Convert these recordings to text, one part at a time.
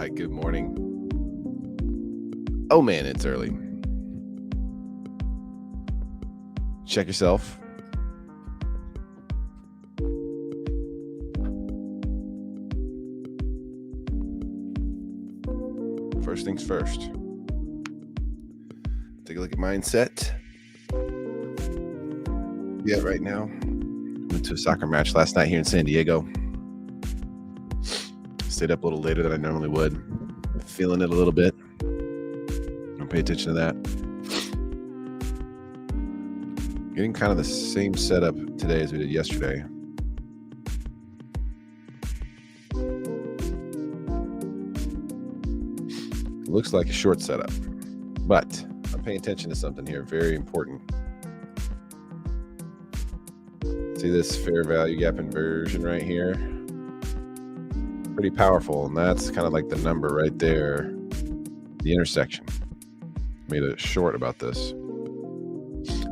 right, good morning. Oh man, it's early. Check yourself. First things first. Take a look at mindset. Yeah, right now. Went to a soccer match last night here in San Diego. Stayed up a little later than I normally would. Feeling it a little bit. Don't pay attention to that. Getting kind of the same setup today as we did yesterday. Looks like a short setup, but I'm paying attention to something here, very important. See this fair value gap inversion right here? Pretty powerful, and that's kind of like the number right there, the intersection. Made a short about this.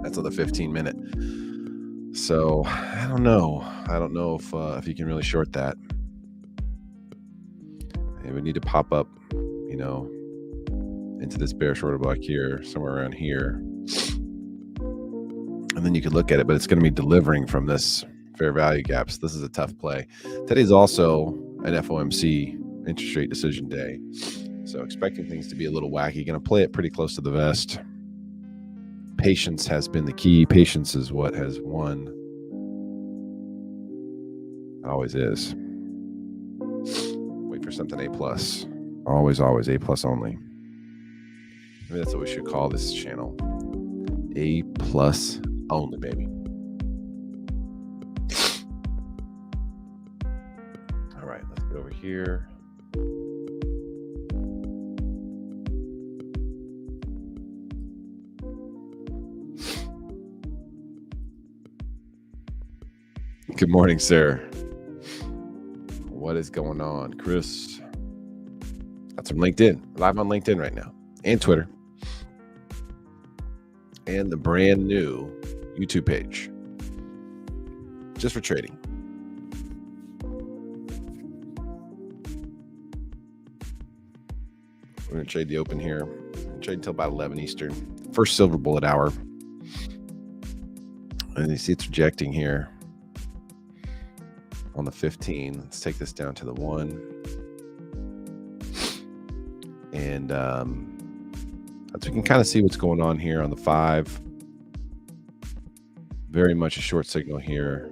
That's on the 15-minute. So I don't know if you can really short that. It would need to pop up, into this bear shorter block here, somewhere around here. And then you could look at it, but it's going to be delivering from this fair value gaps. This is a tough play. Today's also an FOMC interest rate decision day. So expecting things to be a little wacky. Going to play it pretty close to the vest. Patience has been the key. Patience is what has won. It always is. Wait for something A+. Always A+ only. Maybe that's what we should call this channel. A+ only, baby. All right, let's go over here. Good morning, sir. What is going on, Chris? That's from LinkedIn. Live on LinkedIn right now. And Twitter. And the brand new YouTube page. Just for trading. We're going to trade the open here. Trade until about 11 Eastern. First silver bullet hour. And you see it's rejecting here on the 15. Let's take this down to the 1. And so we can kind of see what's going on here on the 5. Very much a short signal here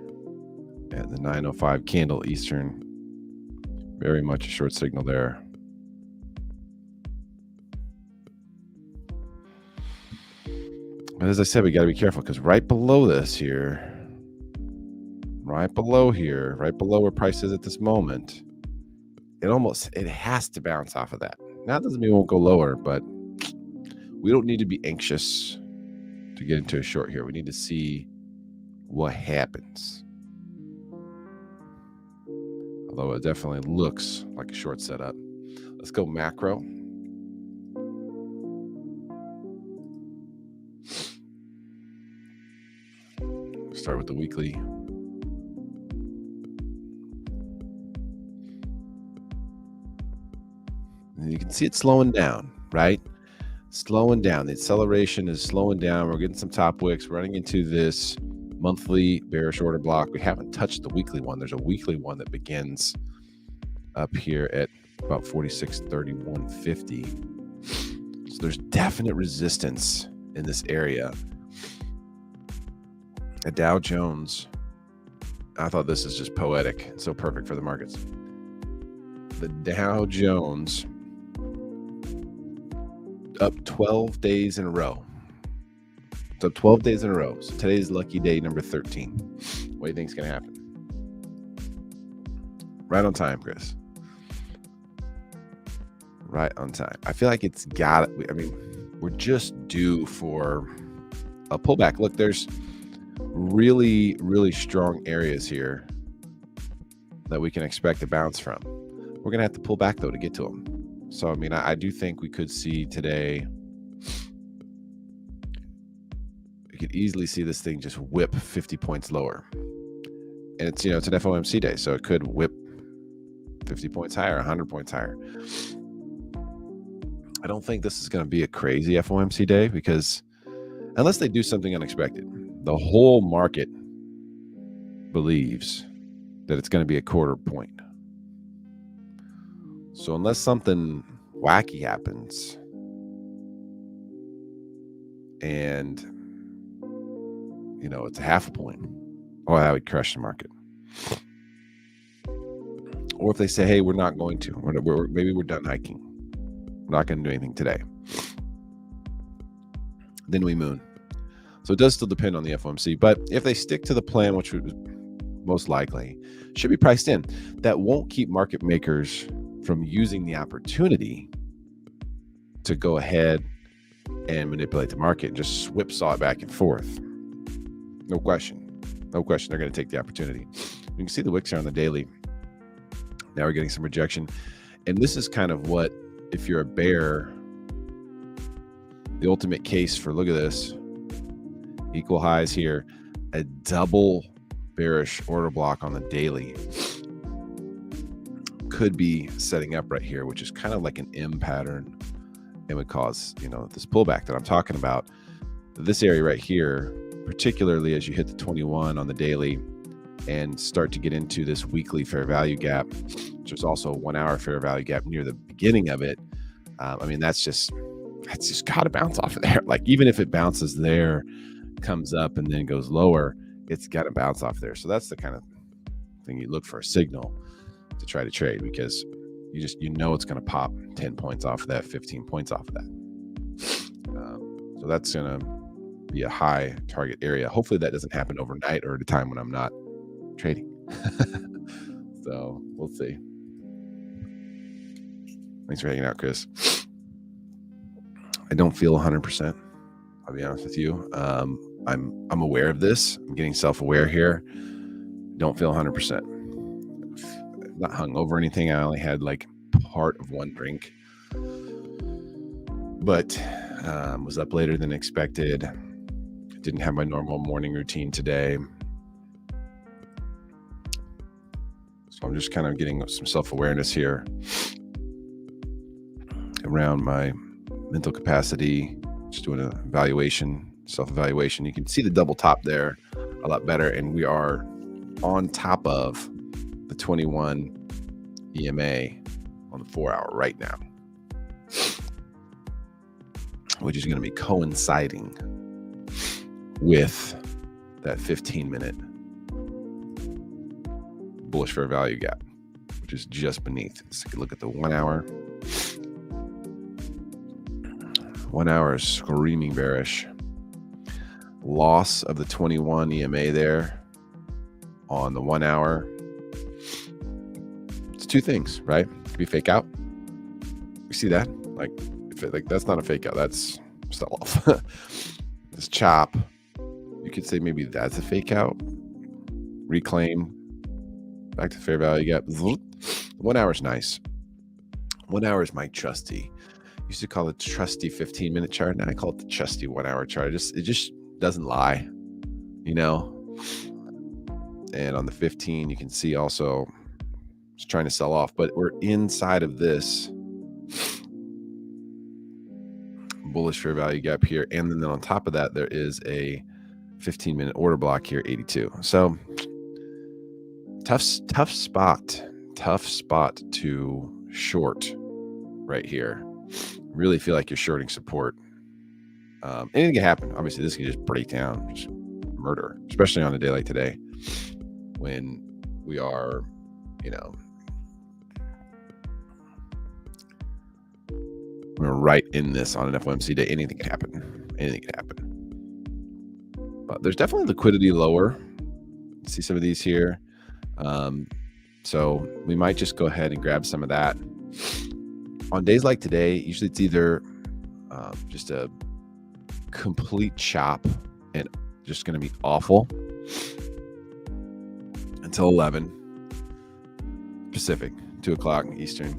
at the 9:05 candle Eastern. Very much a short signal there. But as I said, we got to be careful because right below this here, right below where price is at this moment, it has to bounce off of that. Now, that doesn't mean it won't go lower, but we don't need to be anxious to get into a short here. We need to see what happens. Although it definitely looks like a short setup. Let's go macro. Start with the weekly. And you can see it slowing down, right? Slowing down. The acceleration is slowing down. We're getting some top wicks, running into this monthly bearish order block. We haven't touched the weekly one. There's a weekly one that begins up here at about 46.3150. So there's definite resistance in this area. A Dow Jones. I thought this is just poetic. So perfect for the markets. The Dow Jones up 12 days in a row. So 12 days in a row. So today's lucky day number 13. What do you think is going to happen? Right on time, Chris. Right on time. I feel like it's got it. I mean, we're just due for a pullback. Look, there's really, really strong areas here that we can expect to bounce from. We're going to have to pull back, though, to get to them. So, I mean, I do think we could see today, you could easily see this thing just whip 50 points lower. And it's an FOMC day, so it could whip 50 points higher, 100 points higher. I don't think this is going to be a crazy FOMC day because unless they do something unexpected, the whole market believes that it's going to be a quarter point. So unless something wacky happens and, it's a half a point, that would crush the market. Or if they say, hey, we're not going to, maybe we're done hiking. We're not going to do anything today. Then we moon. So it does still depend on the FOMC. But if they stick to the plan, which would most likely should be priced in, that won't keep market makers from using the opportunity to go ahead and manipulate the market and just whipsaw it back and forth. No question. They're going to take the opportunity. You can see the wicks here on the daily. Now we're getting some rejection. And this is kind of what, if you're a bear, the ultimate case for, look at this, equal highs here, a double bearish order block on the daily could be setting up right here, which is kind of like an M pattern and would cause, this pullback that I'm talking about. This area right here, particularly as you hit the 21 on the daily and start to get into this weekly fair value gap, which is also a 1 hour fair value gap near the beginning of it. That's just got to bounce off of there. Like, even if it bounces there, comes up and then goes lower, it's got to bounce off there. So that's the kind of thing you look for, a signal to try to trade, because it's going to pop 10 points off of that, 15 points off of that. So that's going to be a high target area. Hopefully that doesn't happen overnight or at a time when I'm not trading. So we'll see. Thanks for hanging out, Chris. I don't feel 100%. I'll be honest with you. I'm aware of this. I'm getting self-aware here. Don't feel 100%. Not hung over anything. I only had like part of one drink, but was up later than expected. Didn't have my normal morning routine today. So I'm just kind of getting some self-awareness here around my mental capacity, just doing an evaluation, self-evaluation. You can see the double top there a lot better, and we are on top of the 21 EMA on the 4 hour right now, which is going to be coinciding with that 15-minute bullish fair value gap, which is just beneath. Let's take a look at the 1 hour. 1 hour is screaming bearish. Loss of the 21 EMA there on the 1 hour. It's two things, right? It could be fake out. You see that? Like that's not a fake out. That's sell off. This chop, you could say maybe that's a fake out. Reclaim back to fair value gap. 1 hour is nice. 1 hour is my trusty. Used to call it trusty 15-minute chart. Now I call it the trusty 1 hour chart. It just doesn't lie, And on the 15, you can see also it's trying to sell off, but we're inside of this bullish fair value gap here. And then on top of that, there is a 15-minute order block here, 82. So tough spot to short right here. Really feel like you're shorting support. Anything can happen. Obviously, this can just break down, just murder, especially on a day like today when we are, we're right in this on an FOMC day. Anything can happen. But there's definitely liquidity lower. See some of these here. So we might just go ahead and grab some of that. On days like today, usually it's either just a complete chop and just going to be awful until 11 Pacific, 2 o'clock Eastern.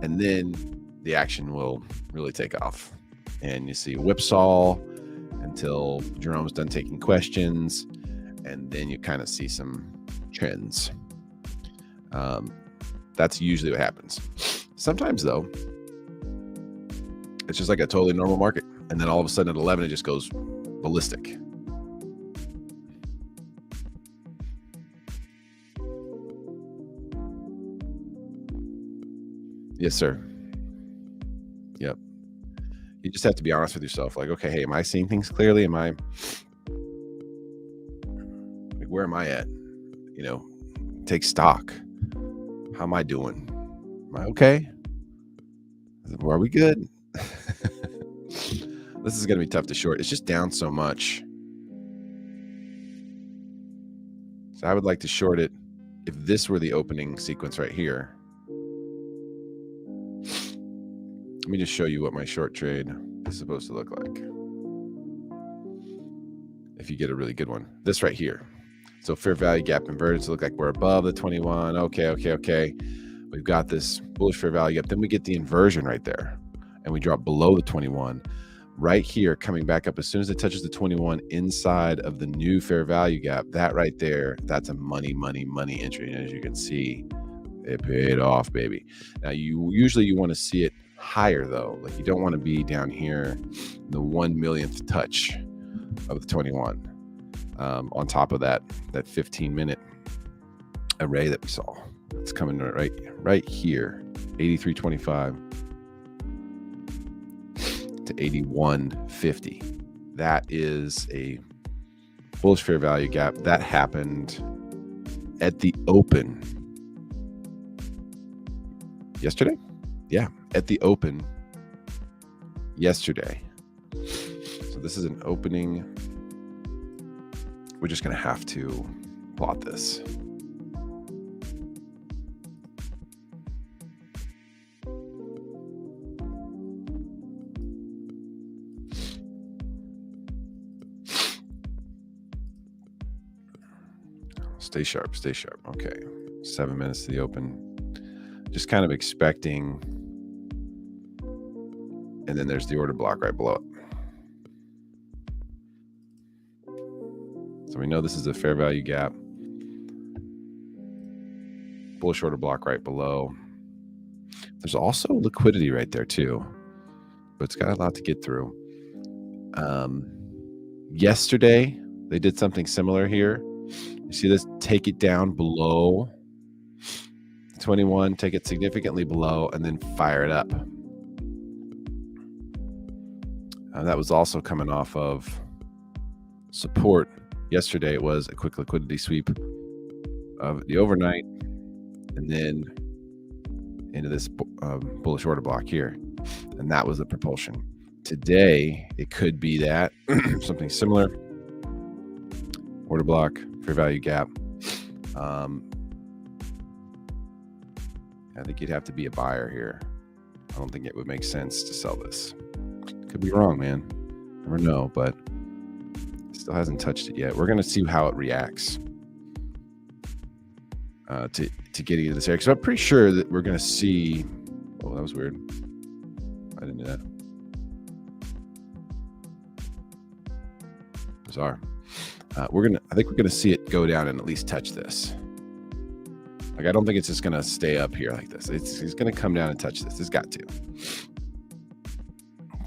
And then the action will really take off. And you see whipsaw until Jerome's done taking questions. And then you kind of see some trends. That's usually what happens. Sometimes, though, It's just like a totally normal market. And then all of a sudden at 11, it just goes ballistic. Yes, sir. Yep. You just have to be honest with yourself. Like, okay, hey, am I seeing things clearly? Like, where am I at? Take stock. How am I doing? Am I okay? Are we good? This is going to be tough to short. It's just down so much. So I would like to short it if this were the opening sequence right here. Let me just show you what my short trade is supposed to look like. If you get a really good one. This right here. So fair value gap inverted to look like we're above the 21. Okay. We've got this bullish fair value gap. Then we get the inversion right there. And we drop below the 21. Right here, coming back up as soon as it touches the 21 inside of the new fair value gap. That right there, that's a money entry. And as you can see, it paid off, baby. Now, usually you want to see it higher, though. Like, you don't want to be down here, the 1/1,000,000th touch of the 21. On top of that 15-minute array that we saw. It's coming right here, 83.25 to 81.50. That is a bullish fair value gap. That happened at the open yesterday. Yeah, at the open yesterday. So this is an opening. We're just going to have to plot this. Stay sharp. Okay. 7 minutes to the open. Just kind of expecting. And then there's the order block right below it. So we know this is a fair value gap. Bullish order block right below. There's also liquidity right there too, but it's got a lot to get through. Yesterday, they did something similar here. You see this? Take it down below 21, take it significantly below, and then fire it up. That was also coming off of support. Yesterday, it was a quick liquidity sweep of the overnight and then into this bullish order block here. And that was the propulsion. Today, it could be that something similar. Order block, fair value gap. I think you'd have to be a buyer here. I don't think it would make sense to sell this. Could be wrong, man. Never know, but still hasn't touched it yet. We're going to see how it reacts to getting into this area. So I'm pretty sure that we're going to see. Oh, that was weird. I didn't do that. Bizarre. I think we're gonna see it go down and at least touch this. Like, I don't think it's just gonna stay up here like this. It's gonna come down and touch this. It's got to.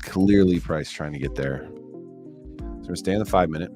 Clearly, price trying to get there. So we're gonna stay in the 5 minute.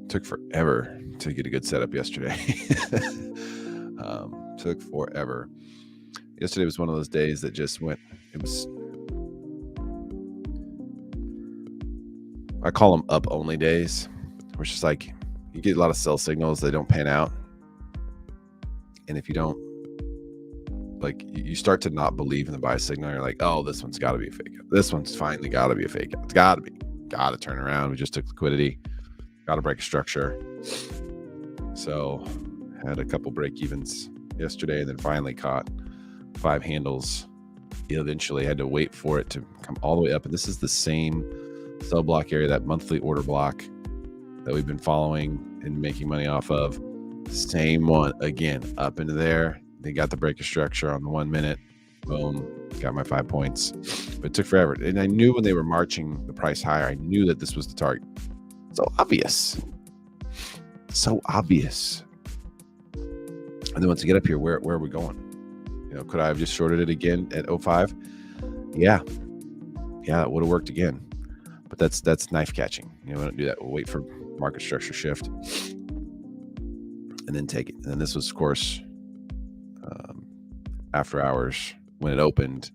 Took forever to get a good setup yesterday. Took forever. Yesterday was one of those days that just went. I call them up only days, where it's just like you get a lot of sell signals, they don't pan out, and if you don't, like, you start to not believe in the buy signal. You're like, oh, this one's got to be a fake out. This one's finally got to be a fake out. It's got to turn around. We just took liquidity. Got to break a structure. So had a couple break evens yesterday, and then finally caught 5 handles eventually had to wait for it to come all the way up. And this is the same sell block area, that monthly order block that we've been following and making money off of. Same one again, up into there. They got the break of structure on the 1 minute. Boom, got my 5 points. But it took forever. And I knew when they were marching the price higher, I knew that this was the target. So obvious. So obvious. And then once you get up here, where are we going? Could I have just shorted it again at 05? Yeah, it would have worked again. But that's knife catching. We don't do that. We'll wait for market structure shift and then take it. And then this was, of course, after hours when it opened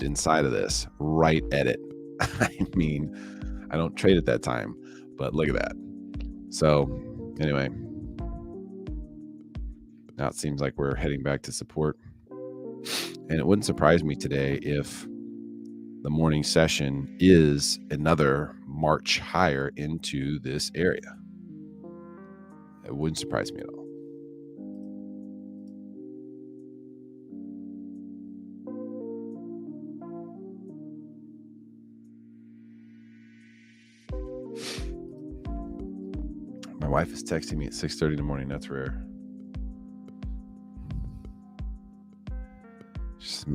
inside of this, right at it. I mean, I don't trade at that time, but look at that. So anyway, now it seems like we're heading back to support. And it wouldn't surprise me today if the morning session is another march higher into this area. It wouldn't surprise me at all. My wife is texting me at 6:30 in the morning. That's rare.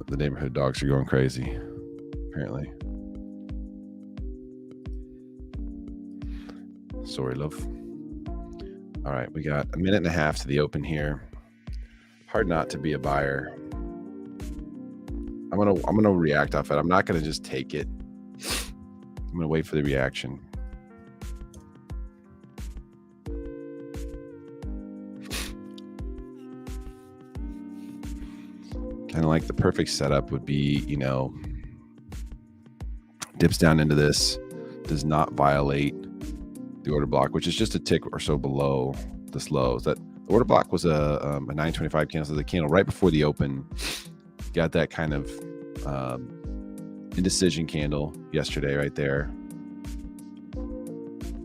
The neighborhood dogs are going crazy, apparently. Sorry, love. All right, we got a minute and a half to the open here. Hard not to be a buyer. I'm gonna react off it. I'm not gonna just take it. I'm gonna wait for the reaction. Kind of like the perfect setup would be, dips down into this, does not violate the order block, which is just a tick or so below this low. That the order block was a 925 candle, so the candle right before the open. Got that kind of indecision candle yesterday right there.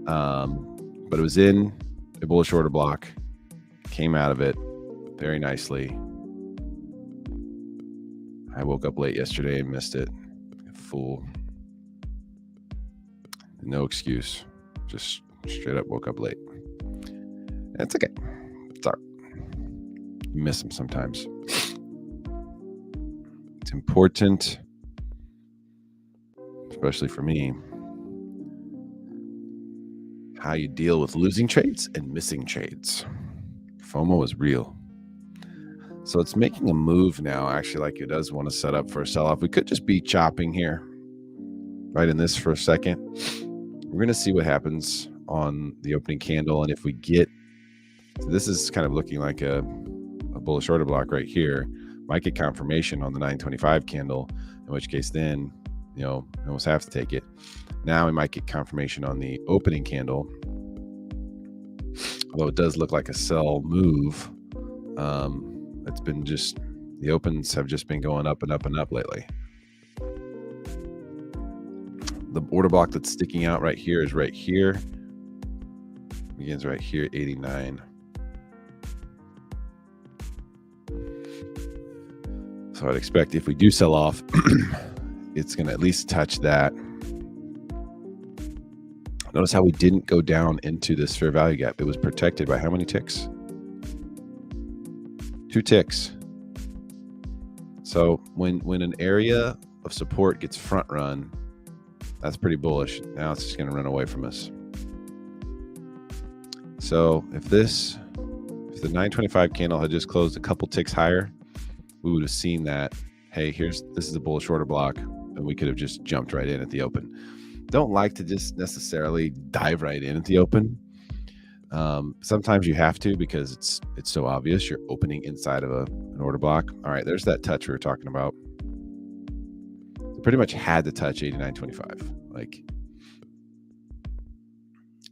But it was in a bullish order block, came out of it very nicely. I woke up late yesterday and missed it. Fool. No excuse. Just straight up woke up late. It's okay. It's all right. You miss them sometimes. It's important, especially for me, how you deal with losing trades and missing trades. FOMO is real. So it's making a move now, actually, like it does want to set up for a sell-off. We could just be chopping here, right in this for a second. We're going to see what happens on the opening candle. And if we get, so this is kind of looking like a bullish order block right here. Might get confirmation on the 925 candle, in which case then, you almost have to take it. Now we might get confirmation on the opening candle. Although it does look like a sell move. It's been just, the opens have just been going up and up and up lately. The order block that's sticking out right here is right here. Begins right here, 89. So I'd expect if we do sell off, it's going to at least touch that. Notice how we didn't go down into this fair value gap. It was protected by how many ticks? 2 ticks. So when an area of support gets front run, that's pretty bullish. Now it's just going to run away from us. So if the 925 candle had just closed a couple ticks higher, we would have seen that, hey, this is a bullish order block, and we could have just jumped right in at the open. Don't like to just necessarily dive right in at the open. Sometimes you have to, because it's so obvious you're opening inside of an order block. All right, there's that touch we were talking about. So pretty much had to touch 89.25, like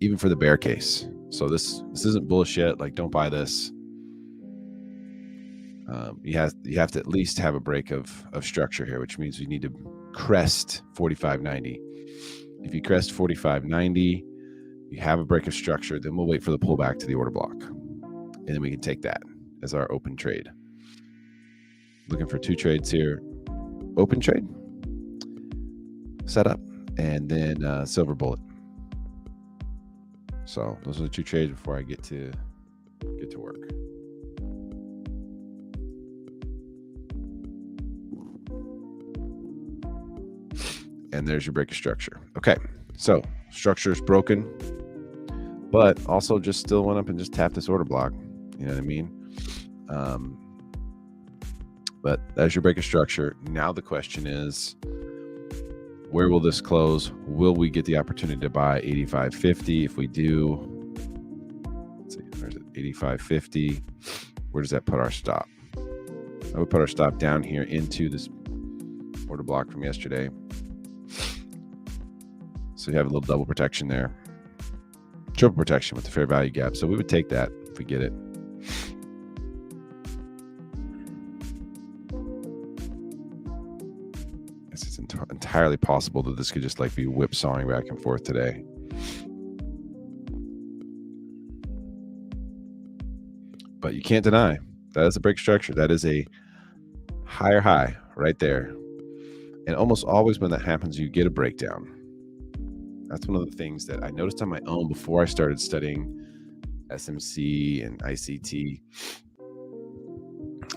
even for the bear case. So this isn't bullshit. Like, don't buy this. You have to at least have a break of structure here, which means we need to crest 45.90. If you crest 45.90, you have a break of structure, then we'll wait for the pullback to the order block. And then we can take that as our open trade. Looking for 2 trades here. open trade setup, and then silver bullet. So those are the 2 trades before I get to work. And there's your breaker structure. Okay, so structure is broken, but also just still went up and just tapped this order block. You know what I mean? But that's your breaker structure. Now the question is, where will this close? Will we get the opportunity to buy 85.50? If we do, let's see, where's it? 85.50. Where does that put our stop? I would put our stop down here into this order block from yesterday. So you have a little double protection there. Triple protection with the fair value gap. So we would take that if we get it. It's entirely possible that this could just like be whipsawing back and forth today. But you can't deny that is a break structure. That is a higher high right there. And almost always when that happens, you get a breakdown. That's one of the things that I noticed on my own before I started studying SMC and ICT.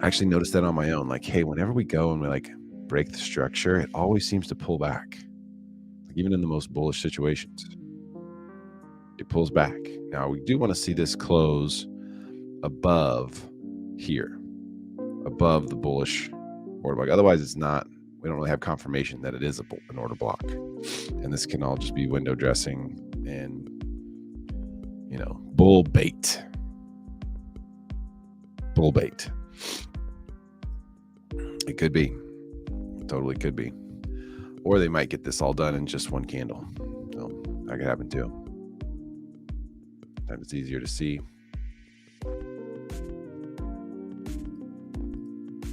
I actually noticed that on my own. Like, hey, whenever we go and we like break the structure, it always seems to pull back. Like, even in the most bullish situations, it pulls back. Now, we do want to see this close above here, above the bullish order block. Otherwise, it's not. We don't really have confirmation that it is an order block. And this can all just be window dressing and, you know, bull bait. Bull bait. It could be. It totally could be. Or they might get this all done in just one candle. So that could happen too. Sometimes it's easier to see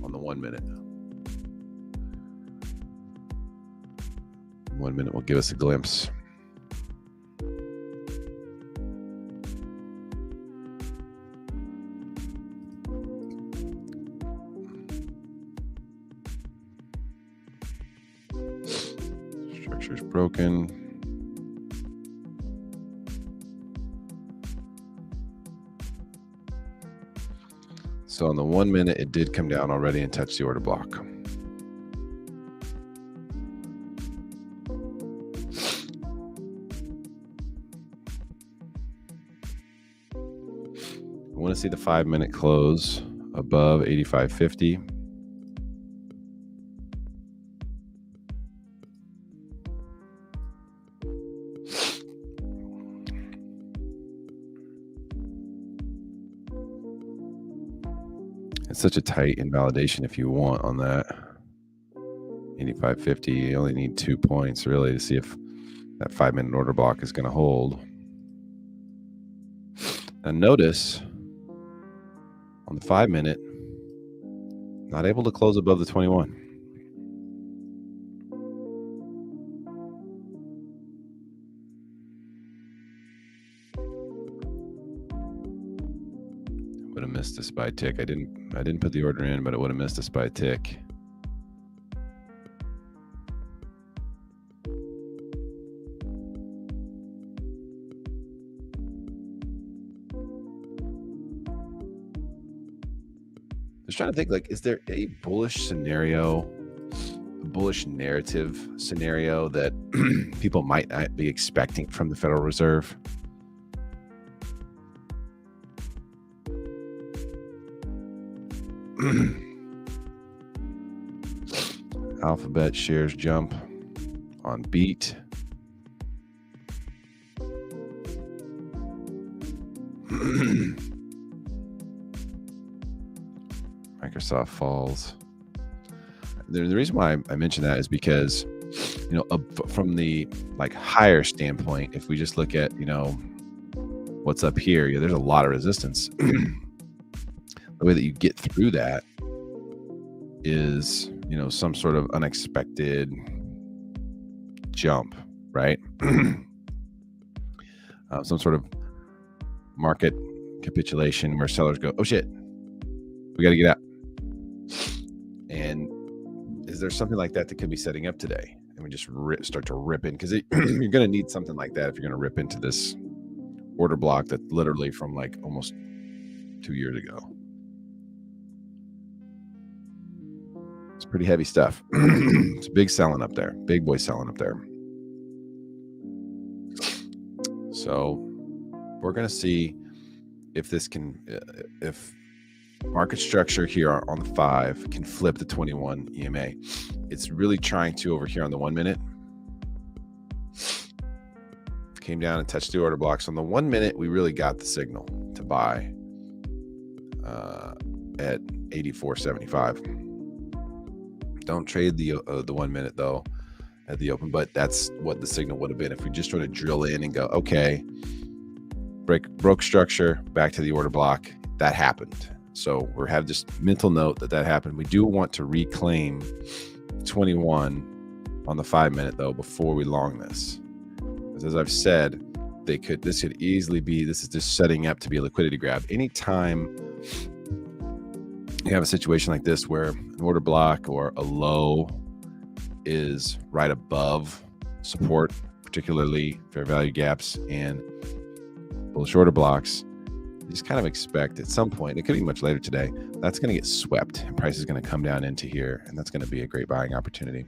on the 1 minute. 1 minute will give us a glimpse. Structure's broken. So on the 1 minute, it did come down already and touch the order block. I want to see the 5 minute close above 85.50. It's such a tight invalidation if you want on that. 85.50, you only need 2 points really to see if that 5 minute order block is going to hold. Now notice on the 5 minute, not able to close above the 21. Would have missed a SPY tick. I didn't put the order in, but it would have missed a SPY tick. Just trying to think, like, is there a bullish scenario, a bullish narrative scenario that people might not be expecting from the Federal Reserve? Alphabet shares jump on beat. Microsoft falls. The reason why I mention that is because, you know, from the like higher standpoint, if we just look at, you know, what's up here, yeah, there's a lot of resistance. The way that you get through that is, you know, some sort of unexpected jump, right? Some sort of market capitulation where sellers go, oh shit, we got to get out. And is there's something like that that could be setting up today, and we just start to rip in, because you're going to need something like that if you're going to rip into this order block that's literally from like almost 2 years ago. It's pretty heavy stuff. It's big selling up there, big boy selling up there. So we're going to see if this can, if market structure here on the 5 can flip the 21 EMA. It's really trying to over here on the 1 minute. Came down and touched the order blocks. On the 1 minute, we really got the signal to buy at 84.75. Don't trade the 1 minute though at the open, but that's what the signal would have been if we just try to drill in and go, okay, broke structure, back to the order block. That happened. So we have this mental note that happened. We do want to reclaim 21 on the 5 minute though before we long this. As I've said, this could easily be, this is just setting up to be a liquidity grab. Anytime you have a situation like this where an order block or a low is right above support, particularly fair value gaps and bullish order blocks, you just kind of expect at some point, it could be much later today, that's going to get swept and price is going to come down into here, and that's going to be a great buying opportunity.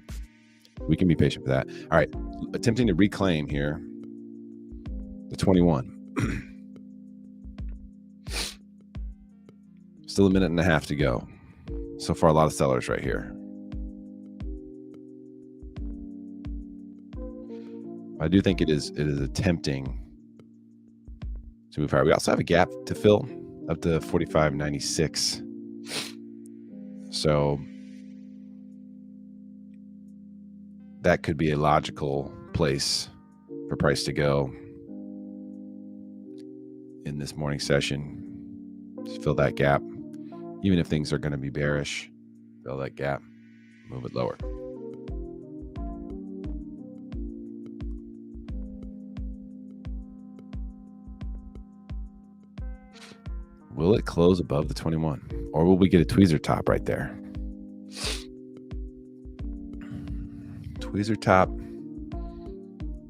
We can be patient for that. All right, attempting to reclaim here the 21. Still a minute and a half to go. So far, a lot of sellers right here. I do think it is attempting to move higher. We also have a gap to fill up to 45.96. So that could be a logical place for price to go in this morning session. Just fill that gap. Even if things are going to be bearish, fill that gap, move it lower. Will it close above the 21? Or will we get a tweezer top right there? Tweezer top.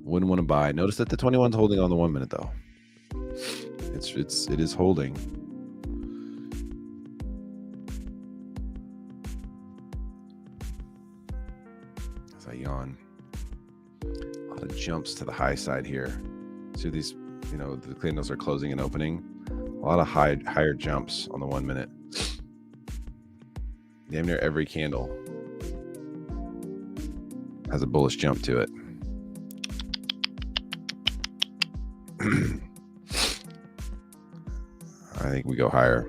Wouldn't want to buy. Notice that the 21's holding on the 1 minute though. It is holding. As I yawn. A lot of jumps to the high side here. See these, the candles are closing and opening. A lot of higher jumps on the 1 minute. Damn near every candle has a bullish jump to it. I think we go higher.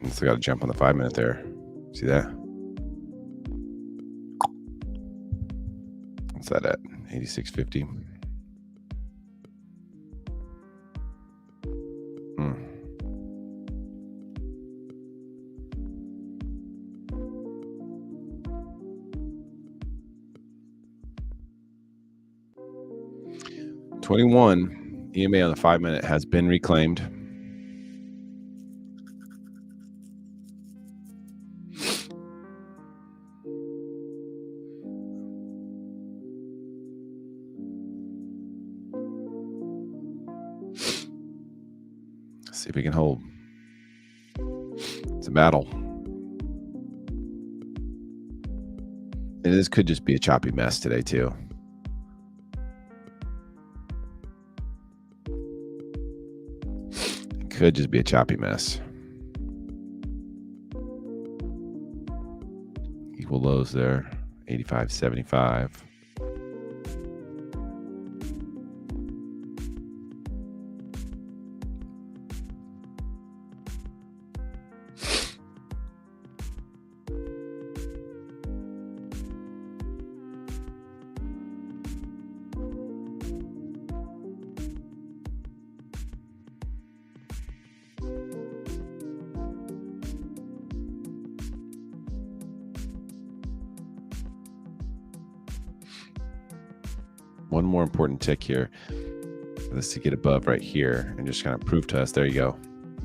Still got to jump on the 5 minute there. See that? What's that at? 86.50. $21 EMA on the 5 minute has been reclaimed. See if we can hold. It's a battle. And this could just be a choppy mess today too. It could just be a choppy mess. Equal lows there, 85.75. One more important tick here. this to get above right here and just kind of prove to us, there you go,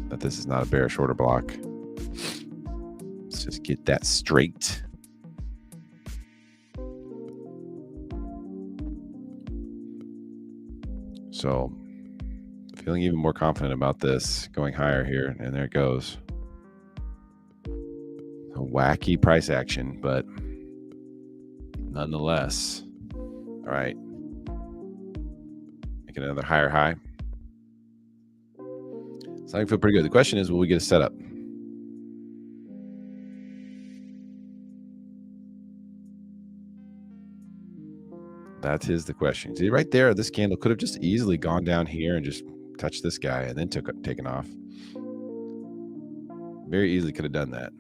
that this is not a bearish order block. Let's just get that straight. So feeling even more confident about this going higher here, and there it goes. A wacky price action, but nonetheless. All right. Making another higher high. So I feel pretty good. The question is, will we get a setup? That is the question. See, right there, this candle could have just easily gone down here and just touched this guy and then taken off. Very easily could have done that.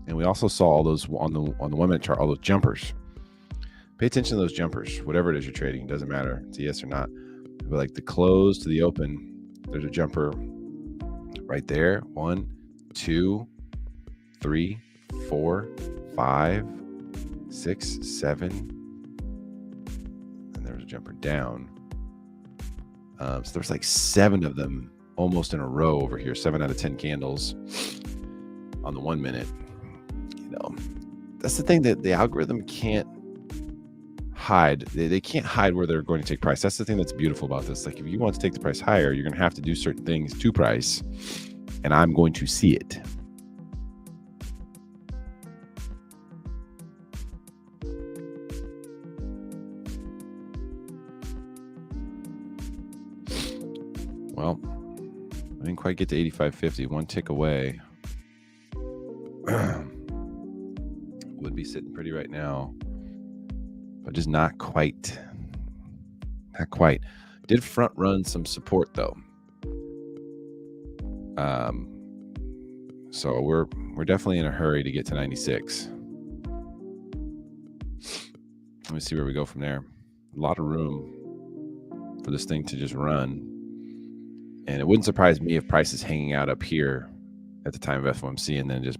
And we also saw all those on the 1 minute chart, all those jumpers. Pay attention to those jumpers, whatever it is you're trading. It doesn't matter. It's a yes or not. But like the close to the open, there's a jumper right there. 1, 2, 3, 4, 5, 6, 7. And there's a jumper down. So there's like 7 of them almost in a row over here. 7 out of 10 candles on the 1 minute. You know, that's the thing that the algorithm can't hide. They can't hide where they're going to take price. That's the thing that's beautiful about this. Like if you want to take the price higher, you're going to have to do certain things to price, and I'm going to see it. Well, I didn't quite get to 85.50. 1 tick away. Would be sitting pretty right now, but just not quite. Not quite. Did front run some support though. So we're definitely in a hurry to get to 96. Let me see where we go from there. A lot of room for this thing to just run. And it wouldn't surprise me if price is hanging out up here at the time of FOMC and then just,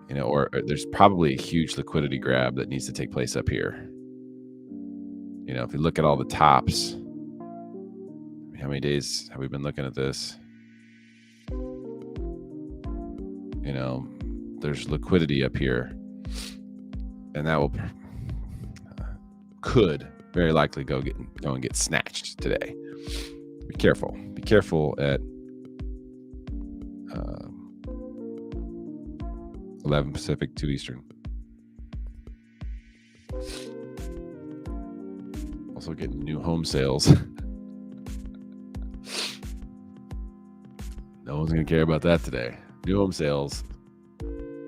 you know, or there's probably a huge liquidity grab that needs to take place up here. You know, if you look at all the tops, how many days have we been looking at this? You know, there's liquidity up here, and that will could very likely go and get snatched today. Be careful. Be careful at 11 Pacific, 2 Eastern. Also getting new home sales. No one's going to care about that today. New home sales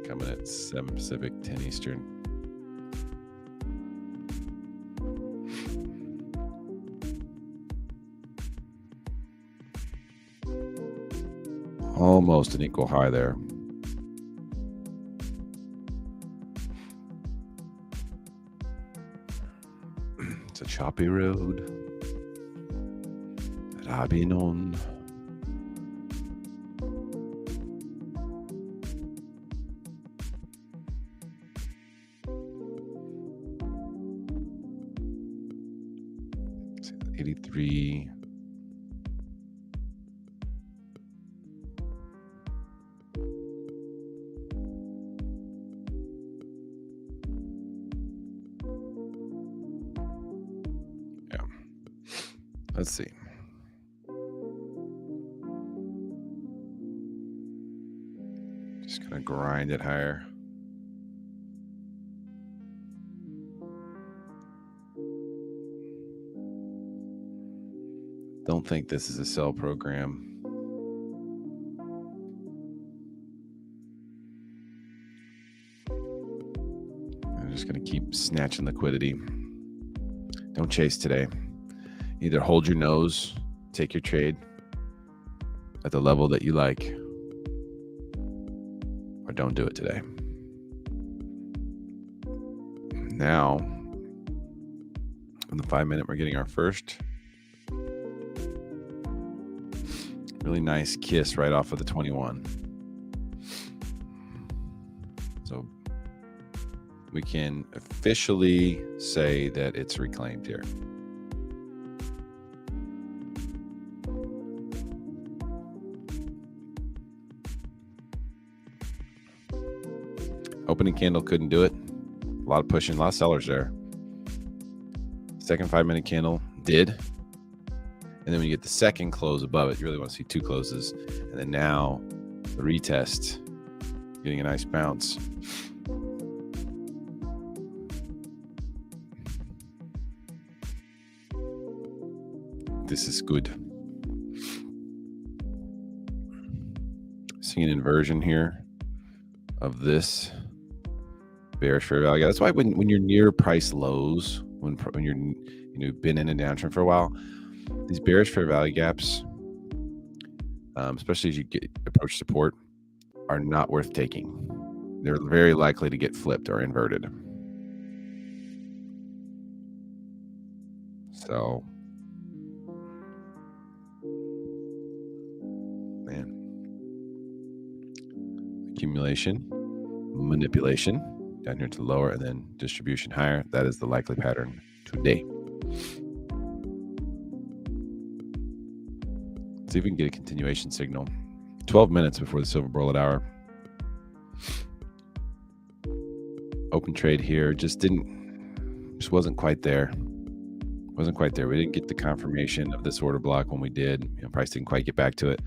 coming at 7 Pacific, 10 Eastern. Almost an equal high there. It's a choppy road that I've been on. It's 83. Let's see. Just gonna grind it higher. Don't think this is a sell program. I'm just gonna keep snatching liquidity. Don't chase today. Either hold your nose, take your trade at the level that you like, or don't do it today. Now, in the 5 minute, we're getting our first really nice kiss right off of the 21. we can officially say that it's reclaimed here. Opening candle couldn't do it. A lot of pushing, a lot of sellers there. Second 5-minute candle did. And then when you get the second close above it, you really want to see 2 closes. And then now the retest, getting a nice bounce. This is good. Seeing an inversion here of this bearish fair value. That's why when you're near price lows, when you're been in a downtrend for a while, these bearish fair value gaps, especially as you approach support, are not worth taking. They're very likely to get flipped or inverted. So, man, accumulation, manipulation down here to lower, and then distribution higher. That is the likely pattern today. Let's see if we can get a continuation signal. 12 minutes before the silver bullet hour. Open trade here just wasn't quite there. We didn't get the confirmation of this order block when we did. Price didn't quite get back to it.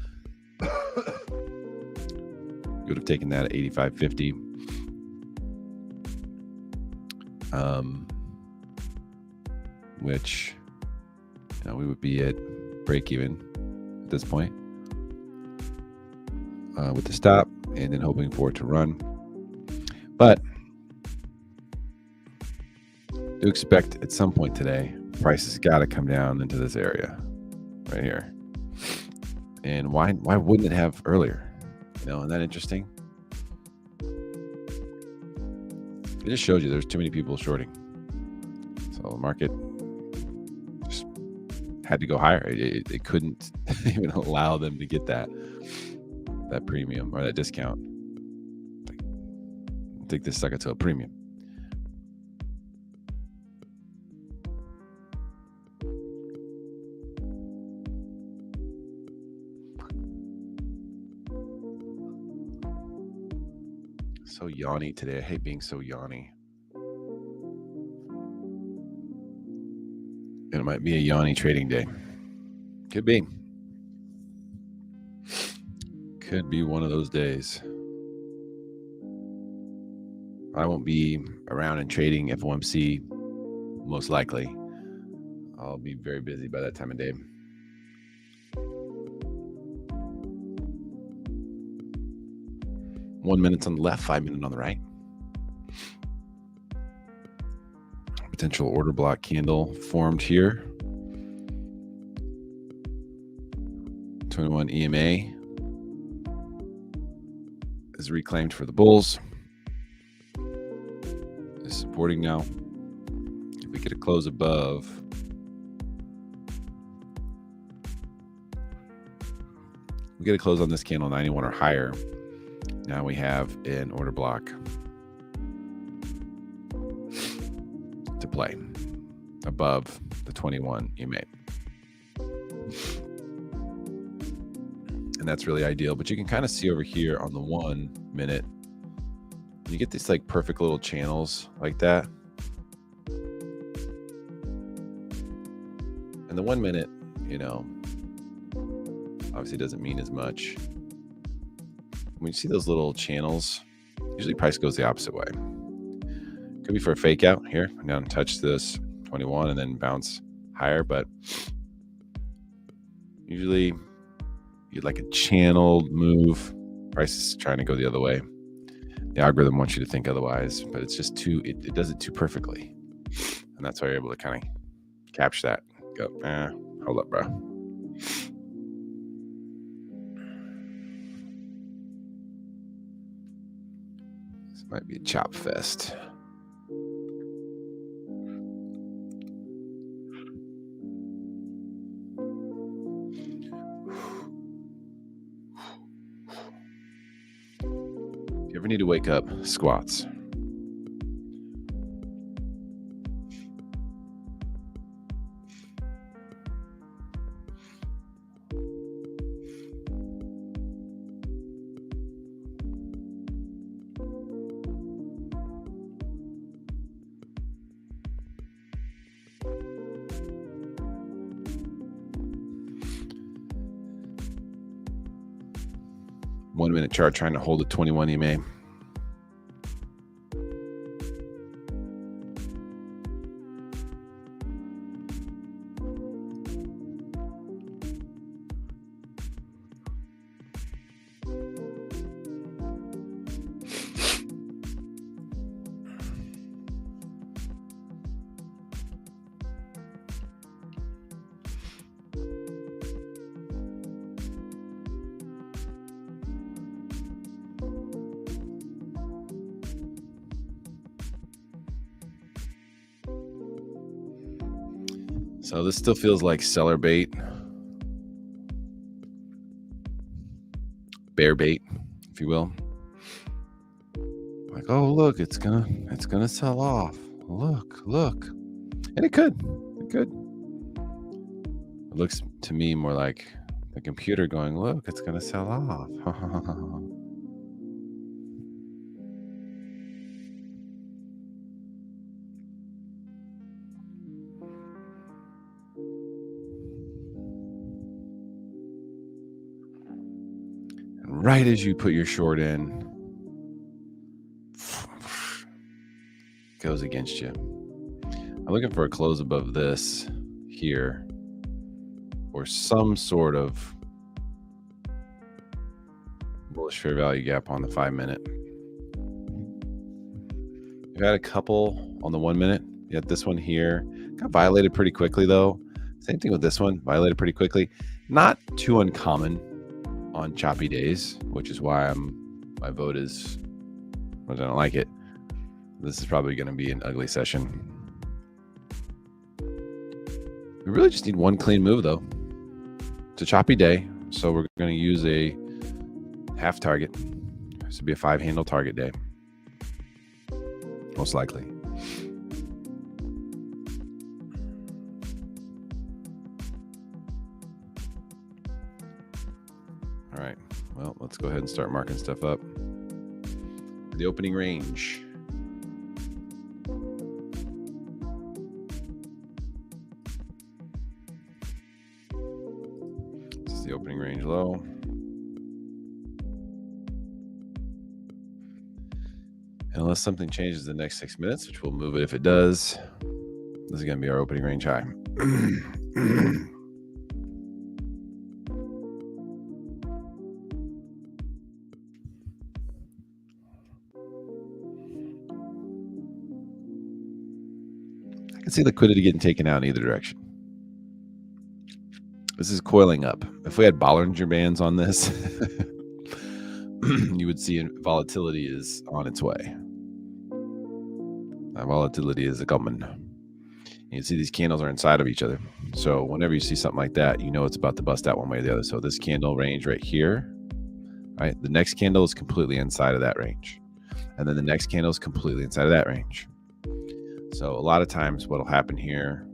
You would have taken that at 85.50. Which we would be at break even at this point with the stop, and then hoping for it to run. But do expect at some point today, price has got to come down into this area right here. And why wouldn't it have earlier? Isn't that interesting? It just shows you there's too many people shorting. So the market just had to go higher. It couldn't even allow them to get that premium or that discount. I think this stuck it to a premium. So yawny today. I hate being so yawny. And it might be a yawny trading day. Could be. Could be one of those days. I won't be around and trading FOMC, most likely. I'll be very busy by that time of day. One minute on the left, 5 minutes on the right. Potential order block candle formed here. 21 EMA is reclaimed for the bulls. Is supporting now. If we get a close above, we get a close on this candle 91 or higher. Now we have an order block to play above the 21 EMA. And that's really ideal. But you can kind of see over here on the 1 minute, you get these like perfect little channels like that. And the 1 minute, obviously doesn't mean as much. When you see those little channels, usually price goes the opposite way. Could be for a fake out here, down and touch this 21 and then bounce higher, but usually you'd like a channeled move. Price is trying to go the other way. The algorithm wants you to think otherwise, but it's just it does it too perfectly. And that's why you're able to kind of capture that. Go, hold up, bro. Might be a chop fest. If you ever need to wake up, squats. 1 minute chart trying to hold a 21 EMA. So this still feels like seller bait, bear bait, if you will. Like, oh look, it's gonna sell off. Look, and it could. It looks to me more like the computer going, look, it's gonna sell off. Right as you put your short in, goes against you. I'm looking for a close above this here, or some sort of bullish fair value gap on the 5 minute. We've had a couple on the 1 minute. Yet this one here got violated pretty quickly though. Same thing with this one, violated pretty quickly. Not too uncommon on choppy days, which is why my vote is, I don't like it. This is probably going to be an ugly session. We really just need one clean move though. It's a choppy day, so we're going to use a half target. This would be a 5 handle target day, most likely. All right, well, let's go ahead and start marking stuff up. The opening range. This is the opening range low. Unless something changes the next 6 minutes, which will move it if it does, this is going to be our opening range high. I can see liquidity getting taken out in either direction. This is coiling up. If we had Bollinger Bands on this, you would see volatility is on its way. Volatility is coming. You see these candles are inside of each other. So whenever you see something like that, you know it's about to bust out one way or the other. So this candle range right here, right? The next candle is completely inside of that range. And then the next candle is completely inside of that range. So a lot of times what will happen here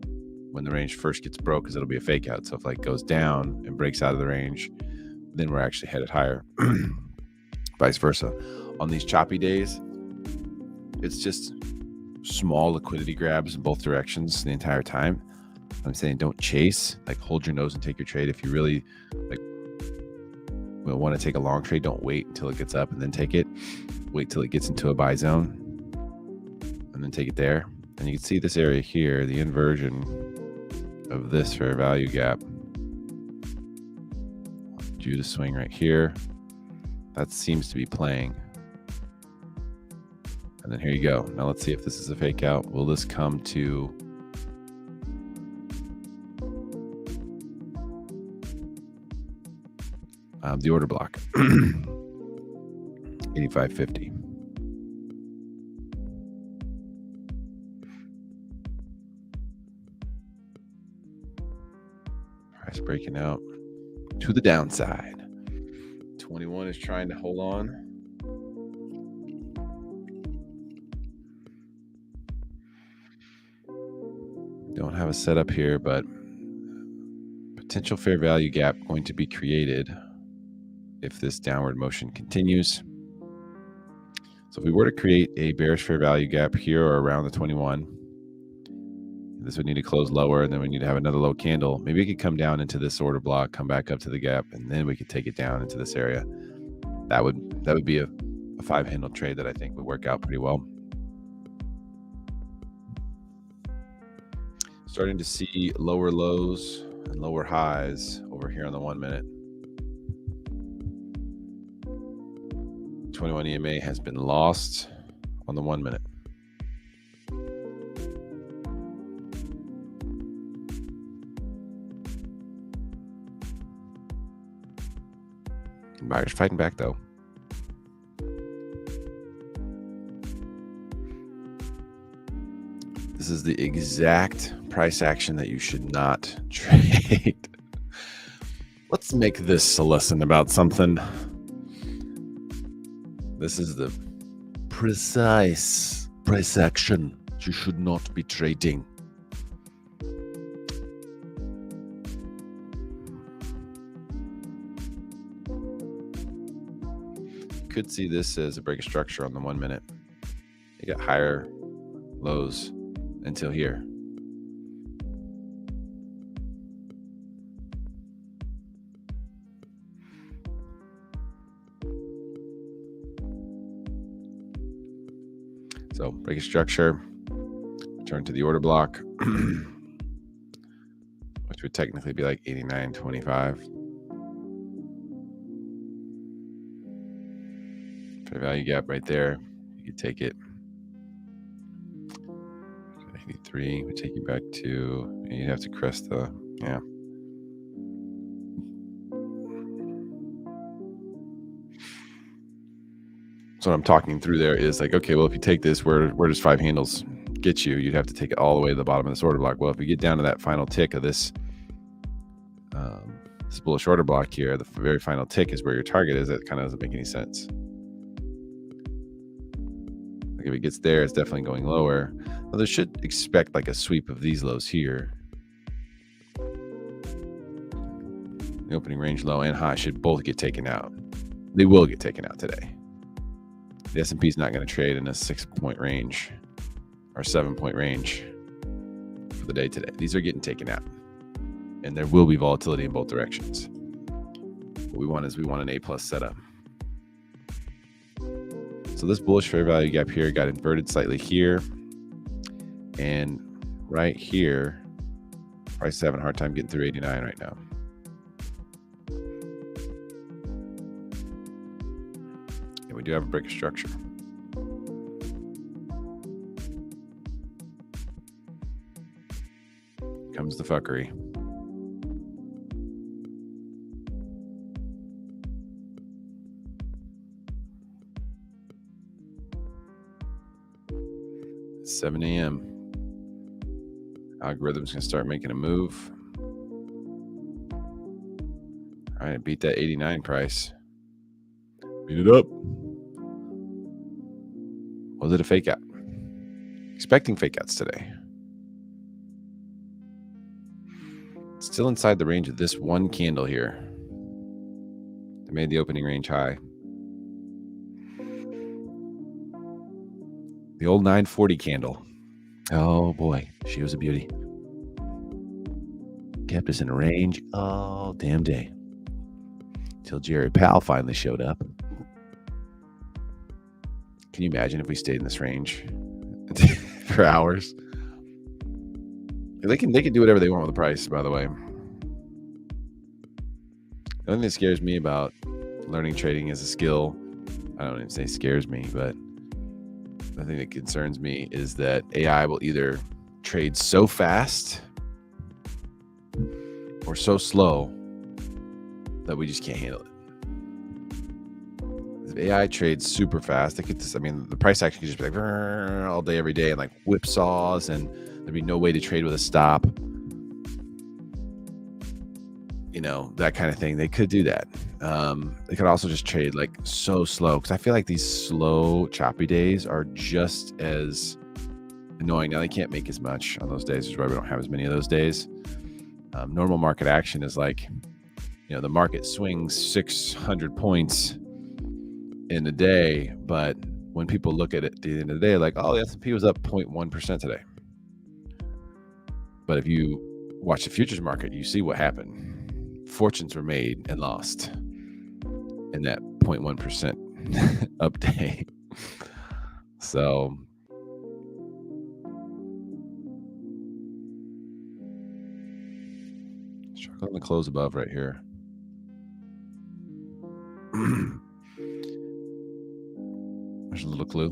when the range first gets broke is it'll be a fake out. So if like goes down and breaks out of the range, then we're actually headed higher. Vice versa. On these choppy days, it's just small liquidity grabs in both directions the entire time. I'm saying don't chase, like hold your nose and take your trade. If you really like want to take a long trade, don't wait until it gets up and then take it. Wait till it gets into a buy zone and then take it there. And you can see this area here, the inversion of this fair value gap. Due to swing right here. That seems to be playing. And then here you go. Now let's see if this is a fake out. Will this come to the order block? 85.50. Price breaking out to the downside. 21 is trying to hold on. Don't have a setup here, but potential fair value gap going to be created if this downward motion continues. So if we were to create a bearish fair value gap here or around the 21, this would need to close lower, and then we need to have another low candle. Maybe it could come down into this order block, come back up to the gap, and then we could take it down into this area. That would be a 5-handle trade that I think would work out pretty well. Starting to see lower lows and lower highs over here on the 1 minute. 21 EMA has been lost on the 1 minute. Buyers fighting back though. This is the exact price action that you should not trade. Let's make this a lesson about something. This is the precise price action you should not be trading. You could see this as a break of structure on the 1 minute. You got higher lows until here. So break a structure, return to the order block, which would technically be like 89.25. Fair value gap right there. You could take it. 83 would take you back to, you'd have to crest the, yeah. So what I'm talking through there is like, okay, well, if you take this, where does 5 handles get you? You'd have to take it all the way to the bottom of this order block. Well, if we get down to that final tick of this this bullish order block here, the very final tick is where your target is. That kind of doesn't make any sense. Like if it gets there, it's definitely going lower. Well, they should expect like a sweep of these lows here. The opening range low and high should both get taken out. They will get taken out today. The S&P is not going to trade in a 6-point range or 7-point range for the day today. These are getting taken out, and there will be volatility in both directions. What we want is an A+ setup. So this bullish fair value gap here got inverted slightly here, and right here, price is having a hard time getting through 89 right now. We do have a break of structure. Comes the fuckery. It's 7 a.m. Algorithm's gonna start making a move. All right, beat that 89 price. Beat it up. Was it a fake out? Expecting fake outs today. Still inside the range of this one candle here. They made the opening range high. The old 940 candle. Oh boy, she was a beauty. Kept us in a range all damn day. Till Jerry Powell finally showed up. Can you imagine if we stayed in this range for hours? They can do whatever they want with the price, by the way. The only thing that scares me about learning trading as a skill, I don't even say scares me, but the thing that concerns me is that AI will either trade so fast or so slow that we just can't handle it. If AI trades super fast, they could just, I mean, the price action could just be like all day, every day, and like whipsaws, and there'd be no way to trade with a stop. You know, that kind of thing. They could do that. They could also just trade like so slow, because I feel like these slow, choppy days are just as annoying. Now, they can't make as much on those days, which is why we don't have as many of those days. Normal market action is like, you know, the market swings 600 points in a day, but when people look at it at the end of the day, like, oh, the S&P was up 0.1% today. But if you watch the futures market, you see what happened. Fortunes were made and lost in that 0.1% update. So struggling to close above right here. There's a little clue.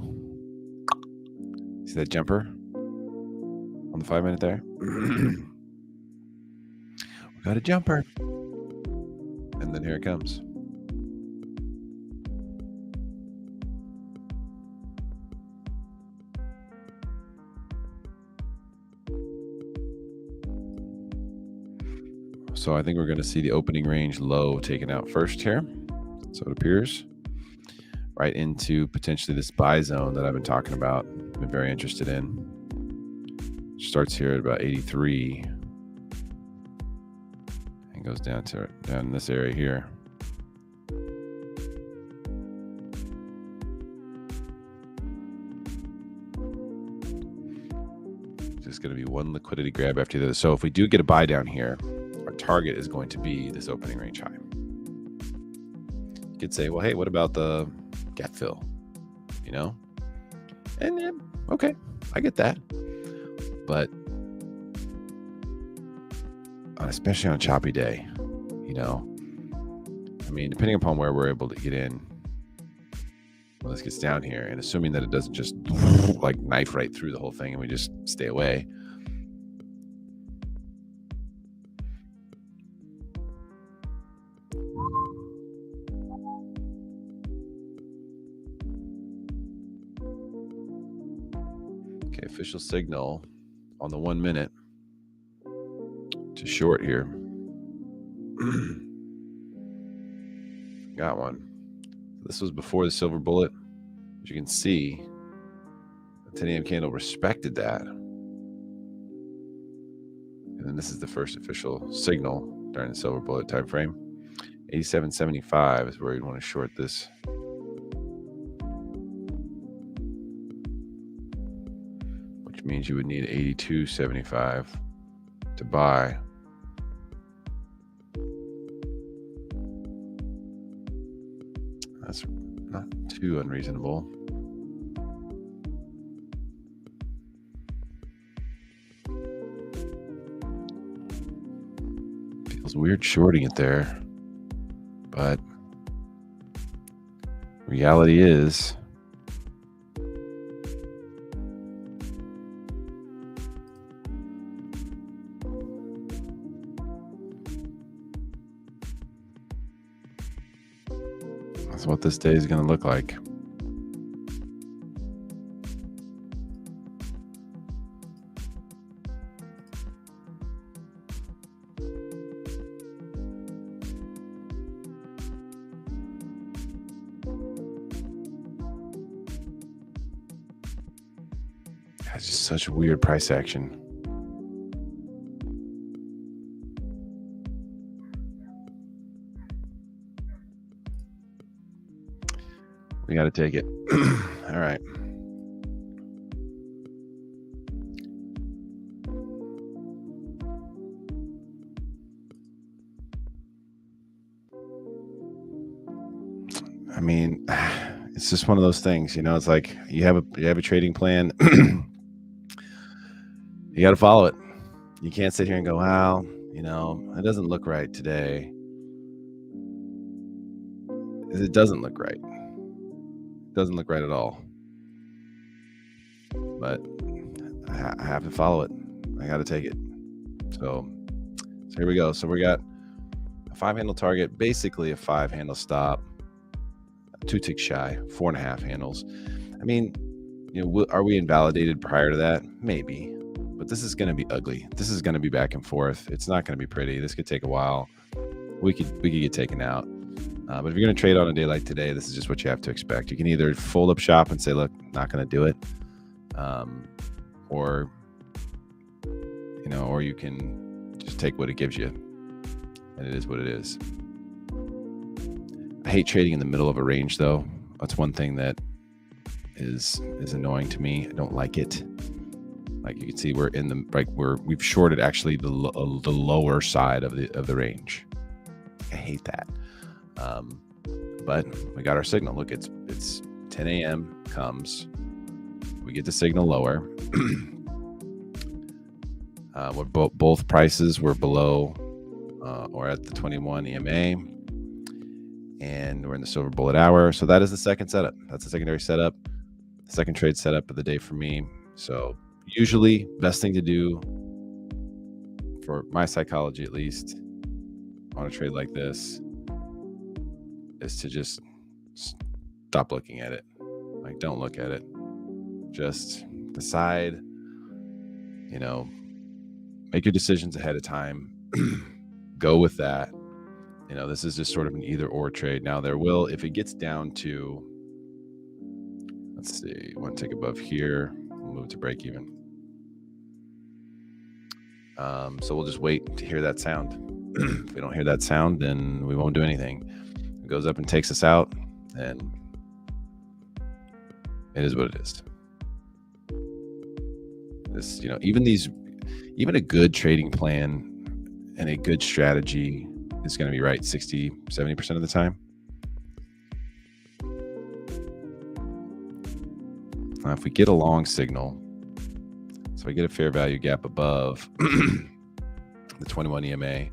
See that jumper on the 5 minute there? We got a jumper. And then here it comes. So I think we're going to see the opening range low taken out first here. So it appears right into potentially this buy zone that I've been talking about. Been very interested in. Starts here at about 83 and goes down in this area here. Just going to be one liquidity grab after the other. So if we do get a buy down here, our target is going to be this opening range high. You could say, well, hey, what about the gap fill? You know? And yeah, okay, I get that. But especially on a choppy day, you know, I mean, depending upon where we're able to get in, when this gets down here, and assuming that it doesn't just like knife right through the whole thing and we just stay away. Okay, official signal on the 1 minute to short here. Got one. This was before the silver bullet. As you can see, the 10 a.m. candle respected that. And then this is the first official signal during the silver bullet time frame. 87.75 is where you'd want to short this. Which means you would need 82.75 to buy. That's not too unreasonable. Feels weird shorting it there, but reality is that's what this day is going to look like. It's just such a weird price action. We got to take it. All right. I mean, it's just one of those things, you know. It's like you have a trading plan. You got to follow it. You can't sit here and go, "Wow, you know, it doesn't look right today." It doesn't look right. It doesn't look right at all. But I have to follow it. I got to take it. So here we go. So we got a 5-handle target, basically a 5-handle stop, 2 ticks shy, 4.5 handles. I mean, you know, are we invalidated prior to that? Maybe. But this is going to be ugly. This is going to be back and forth. It's not going to be pretty. This could take a while. We could get taken out. But if you're going to trade on a day like today, this is just what you have to expect. You can either fold up shop and say, look, not going to do it. Or, you know, or you can just take what it gives you. And it is what it is. I hate trading in the middle of a range, though. That's one thing that is annoying to me. I don't like it. Like you can see, we're in the we've shorted actually the lower side of the range. I hate that. But we got our signal. Look, it's 10 a.m. comes. We get the signal lower. Both prices were below or at the 21 EMA, and we're in the silver bullet hour. So that is the second setup. That's the secondary setup, the second trade setup of the day for me. So usually, best thing to do for my psychology, at least, on a trade like this, is to just stop looking at it. Like, don't look at it. Just decide, make your decisions ahead of time. Go with that. This is just sort of an either or trade. Now there will, if it gets down to, let's see, one tick above here, we'll move to break even. So we'll just wait to hear that sound. If we don't hear that sound, then we won't do anything. If it goes up and takes us out, then it is what it is. This, even a good trading plan and a good strategy is going to be right 60, 70% of the time. Now, if we get a long signal, so I get a fair value gap above the 21 EMA,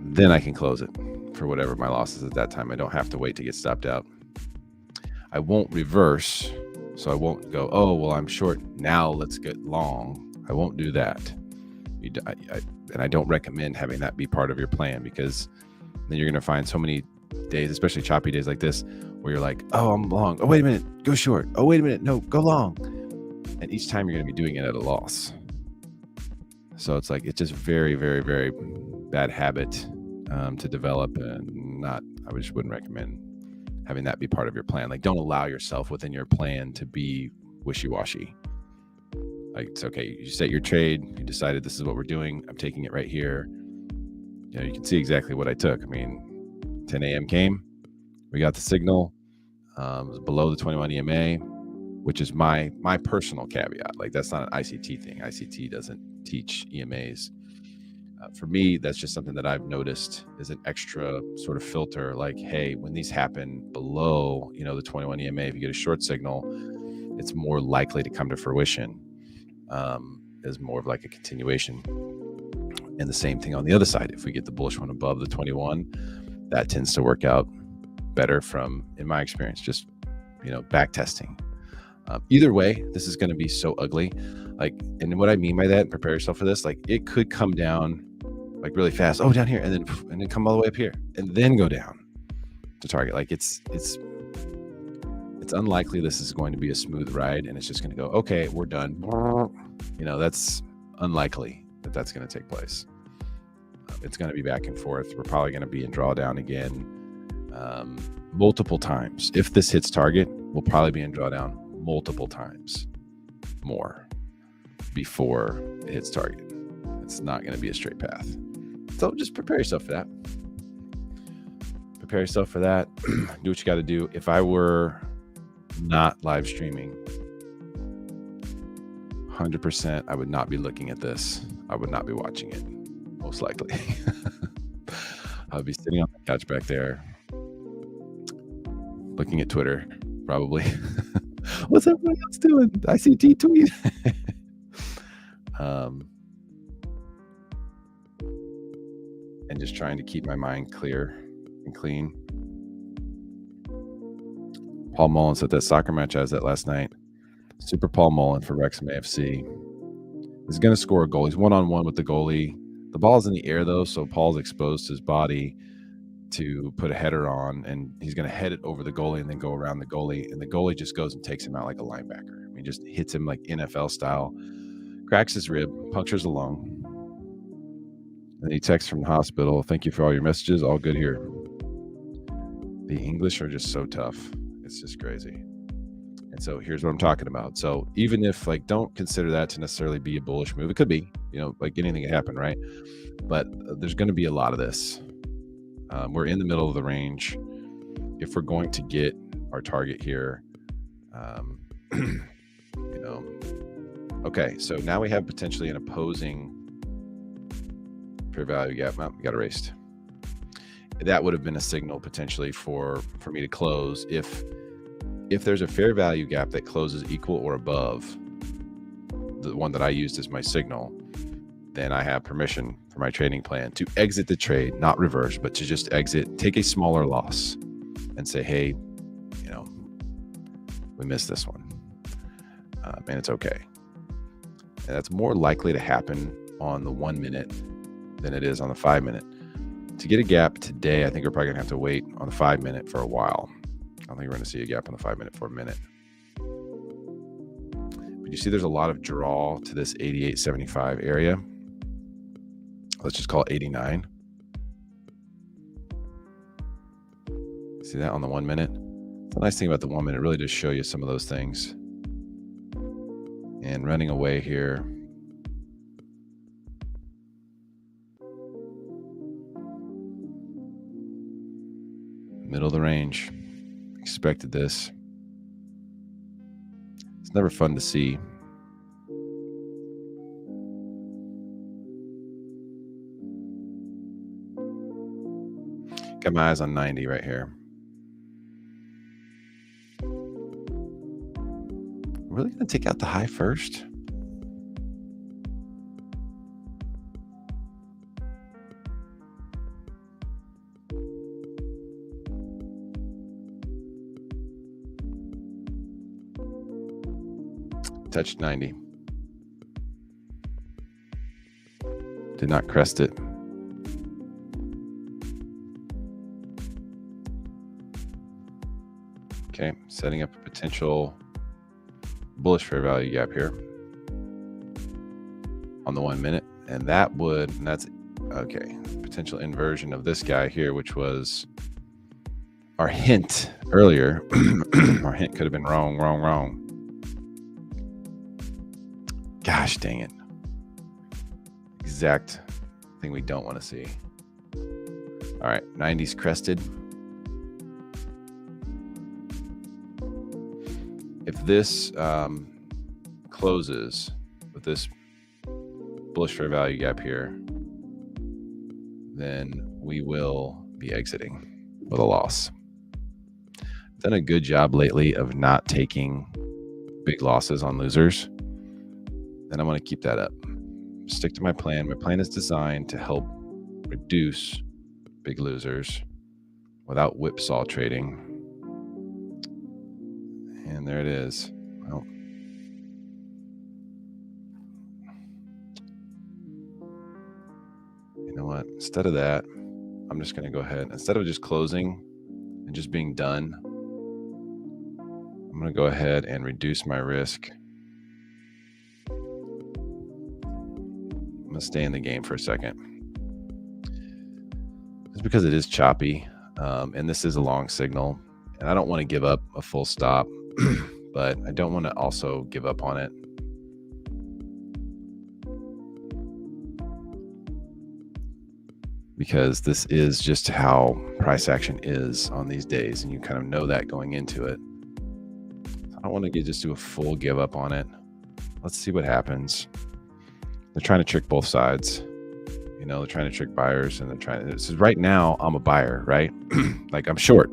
then I can close it for whatever my loss is at that time. I don't have to wait to get stopped out. I won't reverse, so I won't go, oh, well, I'm short, now let's get long. I won't do that. And I don't recommend having that be part of your plan, because then you're going to find so many days, especially choppy days like this, where you're like, oh, I'm long. Oh, wait a minute, go short. Oh, wait a minute, no, go long. And each time you're going to be doing it at a loss. So it's like, it's just very, very, very bad habit to develop, and I just wouldn't recommend having that be part of your plan. Like, don't allow yourself within your plan to be wishy-washy. Like, it's okay. You set your trade. You decided this is what we're doing. I'm taking it right here. You can see exactly what I took. I mean, 10 a.m. came. We got the signal. It was below the 21 EMA, which is my personal caveat. Like, that's not an ICT thing. ICT doesn't teach EMAs. For me, that's just something that I've noticed is an extra sort of filter. Like, hey, when these happen below, the 21 EMA, if you get a short signal, it's more likely to come to fruition. Is more of like a continuation. And the same thing on the other side. If we get the bullish one above the 21, that tends to work out better in my experience, just, back testing. Either way, this is going to be so ugly. Like, and what I mean by that, prepare yourself for this, like, it could come down like really fast. Oh, down here, and then come all the way up here, and then go down to target. Like, it's unlikely this is going to be a smooth ride, and it's just going to go, okay, we're done. That's unlikely that's going to take place. It's going to be back and forth. We're probably going to be in drawdown again multiple times. If this hits target, we'll probably be in drawdown multiple times more before it hits target. It's not going to be a straight path. So just prepare yourself for that. Do what you got to do. If I were not live streaming, 100%, I would not be looking at this. I would not be watching it, most likely. I would be sitting on the couch back there, looking at Twitter, probably. What's everybody else doing? ICT tweet. And just trying to keep my mind clear and clean. Paul Mullins at that soccer match I was at last night. Super Paul Mullen for Wrexham AFC. He's going to score a goal. He's one-on-one with the goalie. The ball's in the air, though, so Paul's exposed his body to put a header on, and he's going to head it over the goalie and then go around the goalie, and the goalie just goes and takes him out like a linebacker. I mean, just hits him like NFL style, cracks his rib, punctures a lung. And he texts from the hospital, "Thank you for all your messages. All good here." The English are just so tough. It's just crazy. And so here's what I'm talking about. So even if, like, don't consider that to necessarily be a bullish move. It could be, like anything can happen, right? But there's going to be a lot of this. We're in the middle of the range. If we're going to get our target here, okay, so now we have potentially an opposing Fair value gap. Oh, got erased. That would have been a signal potentially for me to close if there's a fair value gap that closes equal or above the one that I used as my signal, then I have permission for my trading plan to exit the trade, not reverse, but to just exit, take a smaller loss and say, hey, we missed this one. And it's okay. And that's more likely to happen on the 1 minute than it is on the 5 minute. To get a gap today, I think we're probably gonna have to wait on the 5 minute for a while. I don't think we're gonna see a gap on the 5 minute for a minute. But you see there's a lot of draw to this 88.75 area. Let's just call it 89. See that on the 1 minute? The nice thing about the 1 minute really does show you some of those things. And running away here. Middle of the range. Expected this. It's never fun to see. Got my eyes on 90 right here. Really gonna take out the high first? Touched 90. Did not crest it. Okay, setting up a potential bullish fair value gap here on the 1 minute. And that's okay. Potential inversion of this guy here, which was our hint earlier. Our hint could have been wrong. Gosh dang it. Exact thing we don't want to see. All right, 90's crested. If this closes with this bullish fair value gap here, then we will be exiting with a loss. Done a good job lately of not taking big losses on losers, and I'm going to keep that up. Stick to my plan. My plan is designed to help reduce big losers without whipsaw trading. And there it is. Well, you know what? Instead of that, I'm just going to go ahead. Instead of just closing and just being done, I'm going to go ahead and reduce my risk. I'm going to stay in the game for a second. It's because it is choppy, and this is a long signal, and I don't want to give up a full stop, but I don't want to also give up on it. Because this is just how price action is on these days, and you kind of know that going into it. I don't want to just do a full give up on it. Let's see what happens. They're trying to trick both sides. They're trying to trick buyers, and they're trying to. This is right now. I'm a buyer, right? Like I'm short,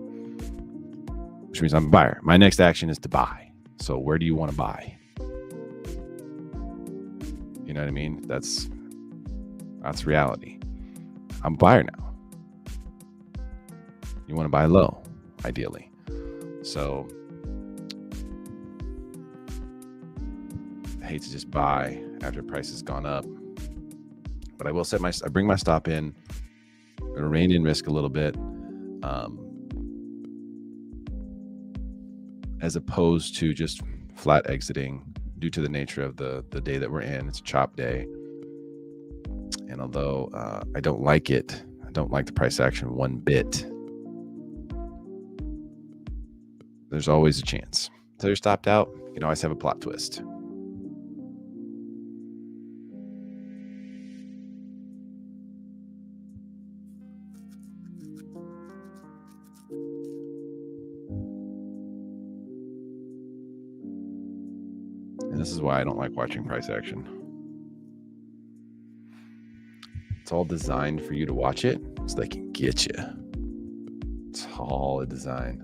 which means I'm a buyer. My next action is to buy. So where do you want to buy? You know what I mean? That's reality. I'm a buyer now. You want to buy low, ideally. So I hate to just buy after price has gone up, but I will I bring my stop in, I'm gonna rein in risk a little bit, as opposed to just flat exiting due to the nature of the day that we're in. It's a chop day. And although I don't like it, I don't like the price action one bit, there's always a chance. Until you're stopped out, you can always have a plot twist. And this is why I don't like watching price action. It's all designed for you to watch it so they can get you. It's all a design.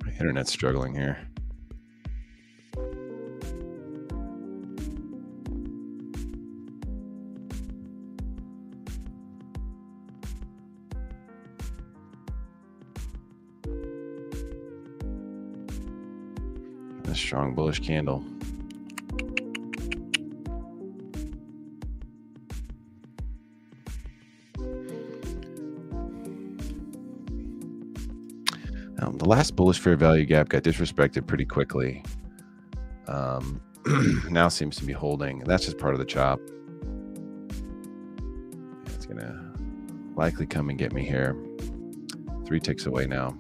My internet's struggling here. A strong bullish candle. The last bullish fair value gap got disrespected pretty quickly. Now seems to be holding. That's just part of the chop. It's gonna likely come and get me here. 3 ticks away now.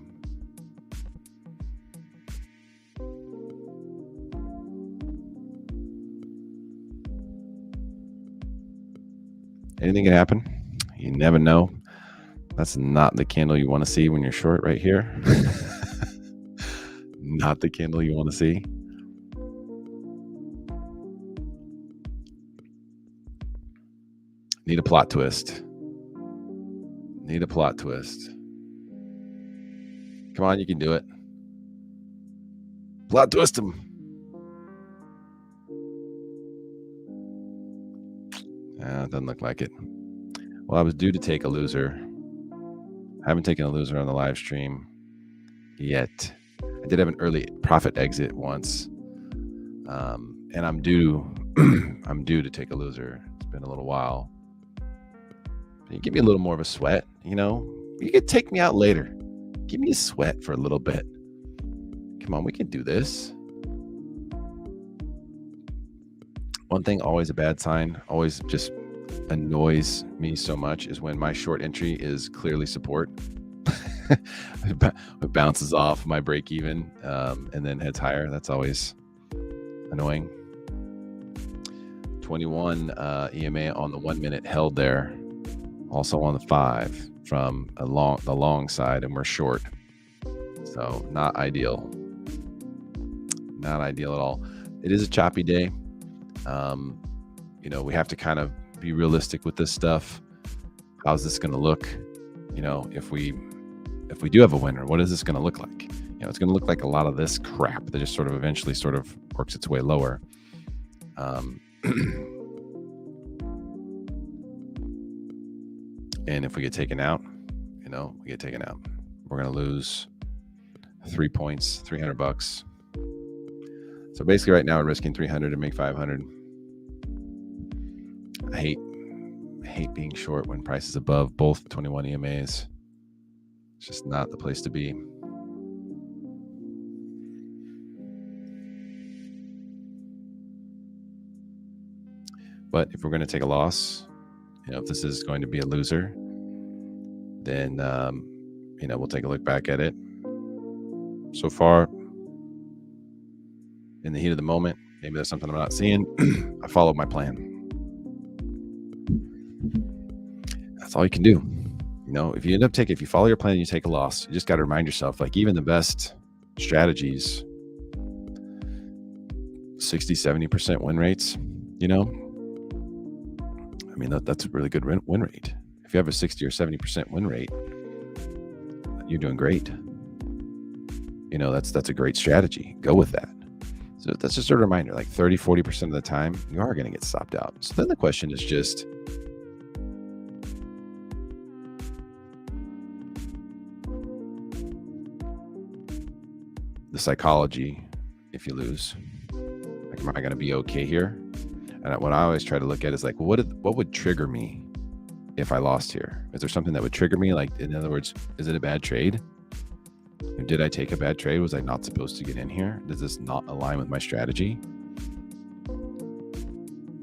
Anything can happen. You never know. That's not the candle you want to see when you're short right here. Not the candle you want to see. Need a plot twist. Need a plot twist. Come on, you can do it. Plot twist him. Doesn't look like it. Well, I was due to take a loser. I haven't taken a loser on the live stream yet. I did have an early profit exit once, and I'm due. I'm due to take a loser. It's been a little while. You give me a little more of a sweat, you know. You could take me out later. Give me a sweat for a little bit. Come on, we can do this. One thing, always a bad sign, always just annoys me so much, is when my short entry is clearly support. It bounces off my break even and then heads higher. That's always annoying. 21 EMA on the 1 minute held there. Also on the 5 from the long side, and we're short. So not ideal. Not ideal at all. It is a choppy day. You know, we have to kind of be realistic with this stuff. How's this going to look? You know, if we do have a winner, what is this going to look like? You know, it's going to look like a lot of this crap that just sort of eventually sort of works its way lower. And if we get taken out, you know, we get taken out, we're going to lose 3 points, $300. So basically right now we're risking 300 to make 500. I hate being short when price is above both 21 EMAs. It's just not the place to be. But if we're going to take a loss, you know, if this is going to be a loser, then, you know, we'll take a look back at it. So far, in the heat of the moment, maybe there's something I'm not seeing. I followed my plan. That's all you can do. You know, if you follow your plan and you take a loss, you just got to remind yourself, like, even the best strategies, 60-70% win rates, you know, I mean, that's a really good win rate. If you have a 60 or 70% win rate, you're doing great. You know, that's a great strategy. Go with that. So that's just a reminder, like 30-40% of the time, you are going to get stopped out. So then the question is just, the psychology, if you lose, like, am I going to be okay here? And what I always try to look at is like, what would trigger me if I lost here? Is there something that would trigger me? Like, in other words, is it a bad trade? Did I take a bad trade? Was I not supposed to get in here? Does this not align with my strategy?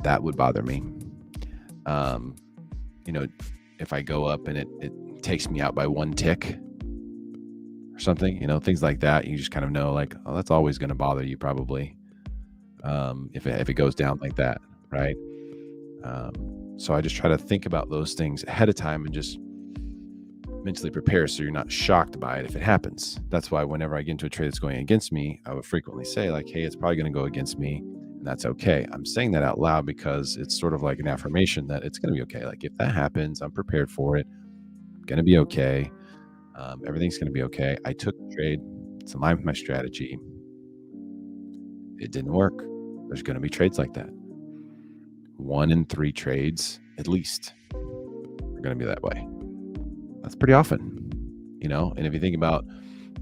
That would bother me. You know, if I go up and it takes me out by 1 tick or something, you know, things like that, you just kind of know, like, oh, that's always going to bother you probably. If it goes down like that, right? So I just try to think about those things ahead of time and just mentally prepare so you're not shocked by it if it happens. That's why whenever I get into a trade that's going against me, I would frequently say like, hey, it's probably going to go against me, and that's okay. I'm saying that out loud because it's sort of like an affirmation that it's going to be okay. Like if that happens, I'm prepared for it. I'm going to be okay. Everything's going to be okay. I took the trade. It's in line with my strategy. It didn't work. There's going to be trades like that. 1 in 3 trades, at least, are going to be that way. That's pretty often, and if you think about,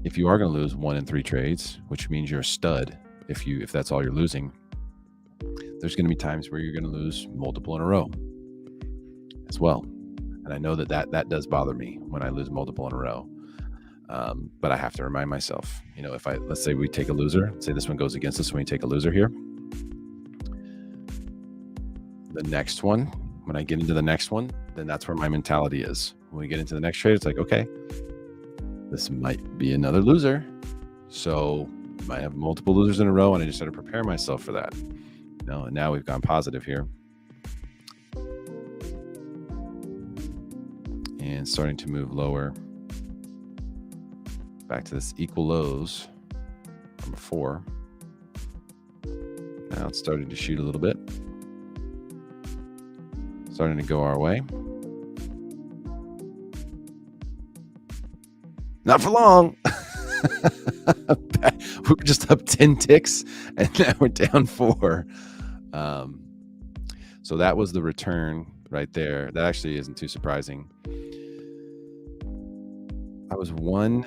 if you are going to lose 1 in 3 trades, which means you're a stud, if that's all you're losing, there's going to be times where you're going to lose multiple in a row as well. And I know that does bother me when I lose multiple in a row. But I have to remind myself, if let's say we take a loser, say this one goes against us when we take a loser here. The next one, when I get into the next one, then that's where my mentality is. When we get into the next trade, it's like, okay, this might be another loser. So I might have multiple losers in a row, and I just had to prepare myself for that. And now we've gone positive here. And starting to move lower. Back to this equal lows, number 4. Now it's starting to shoot a little bit. Starting to go our way. Not for long. We were just up 10 ticks, and now we're down 4. So that was the return right there. That actually isn't too surprising. I was one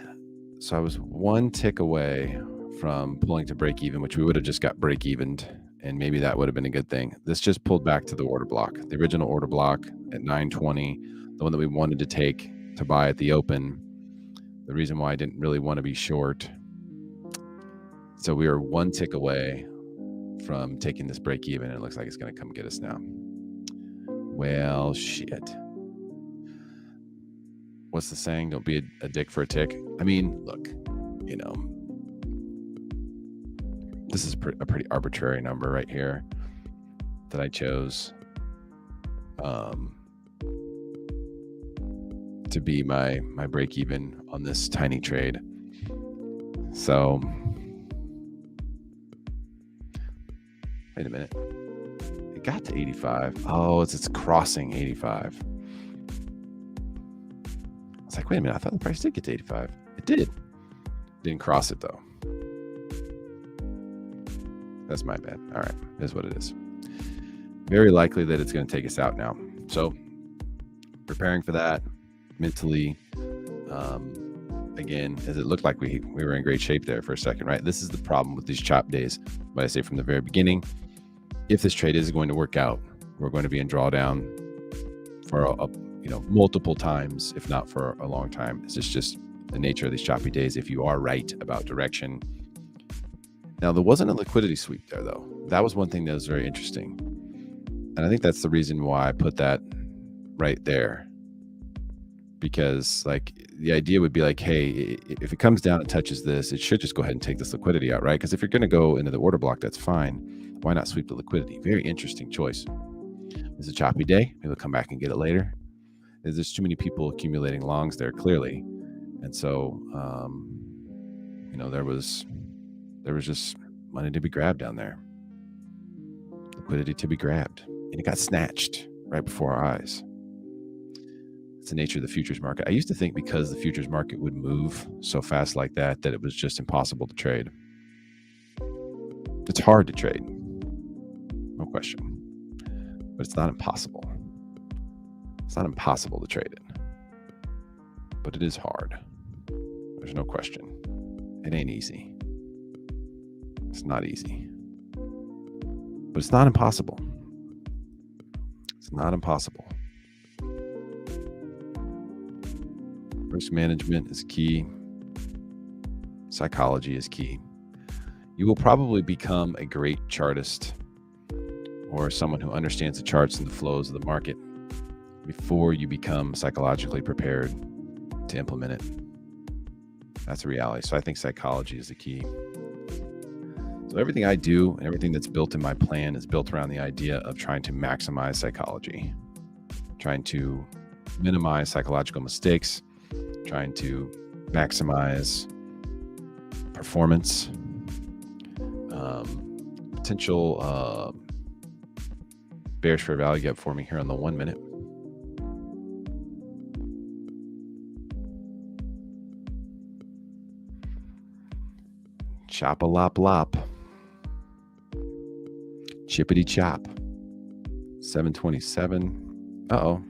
tick away from pulling to break even, which we would have just got break evened, and maybe that would have been a good thing. This just pulled back to the order block, the original order block at 920, the one that we wanted to take to buy at the open. The reason why I didn't really want to be short. So we were 1 tick away from taking this break even, and it looks like it's going to come get us now. Well, shit. What's the saying? Don't be a dick for a tick. I mean, look, this is a pretty arbitrary number right here that I chose to be my break even on this tiny trade. So wait a minute. It got to 85. Oh, it's crossing 85. I was like, wait a minute, I thought the price did get to 85. It did. Didn't cross it though. That's my bad. All right, it is what it is. Very likely that it's going to take us out now. So preparing for that mentally. Again, as it looked like we were in great shape there for a second, right? This is the problem with these chop days. What I say from the very beginning, if this trade is going to work out, we're going to be in drawdown for multiple times, if not for a long time. This is just the nature of these choppy days if you are right about direction. Now, there wasn't a liquidity sweep there, though. That was one thing that was very interesting. And I think that's the reason why I put that right there. Because the idea would be like, hey, if it comes down and touches this, it should just go ahead and take this liquidity out, right? Because if you're going to go into the order block, that's fine. Why not sweep the liquidity? Very interesting choice. It's a choppy day. Maybe we'll come back and get it later. There's too many people accumulating longs there, clearly. And so, there was just money to be grabbed down there. Liquidity to be grabbed. And it got snatched right before our eyes. It's the nature of the futures market. I used to think because the futures market would move so fast like that it was just impossible to trade. It's hard to trade. No question. But it's not impossible. It's not impossible to trade it. But it is hard. There's no question. It ain't easy. It's not easy. But it's not impossible. It's not impossible. Risk management is key. Psychology is key. You will probably become a great chartist or someone who understands the charts and the flows of the market before you become psychologically prepared to implement it. That's a reality. So I think psychology is the key. So everything I do and everything that's built in my plan is built around the idea of trying to maximize psychology, trying to minimize psychological mistakes, trying to maximize performance, potential bearish fair value gap forming here on the 1 minute. Chop a lop lop. Chippity chop. 727. Uh-oh.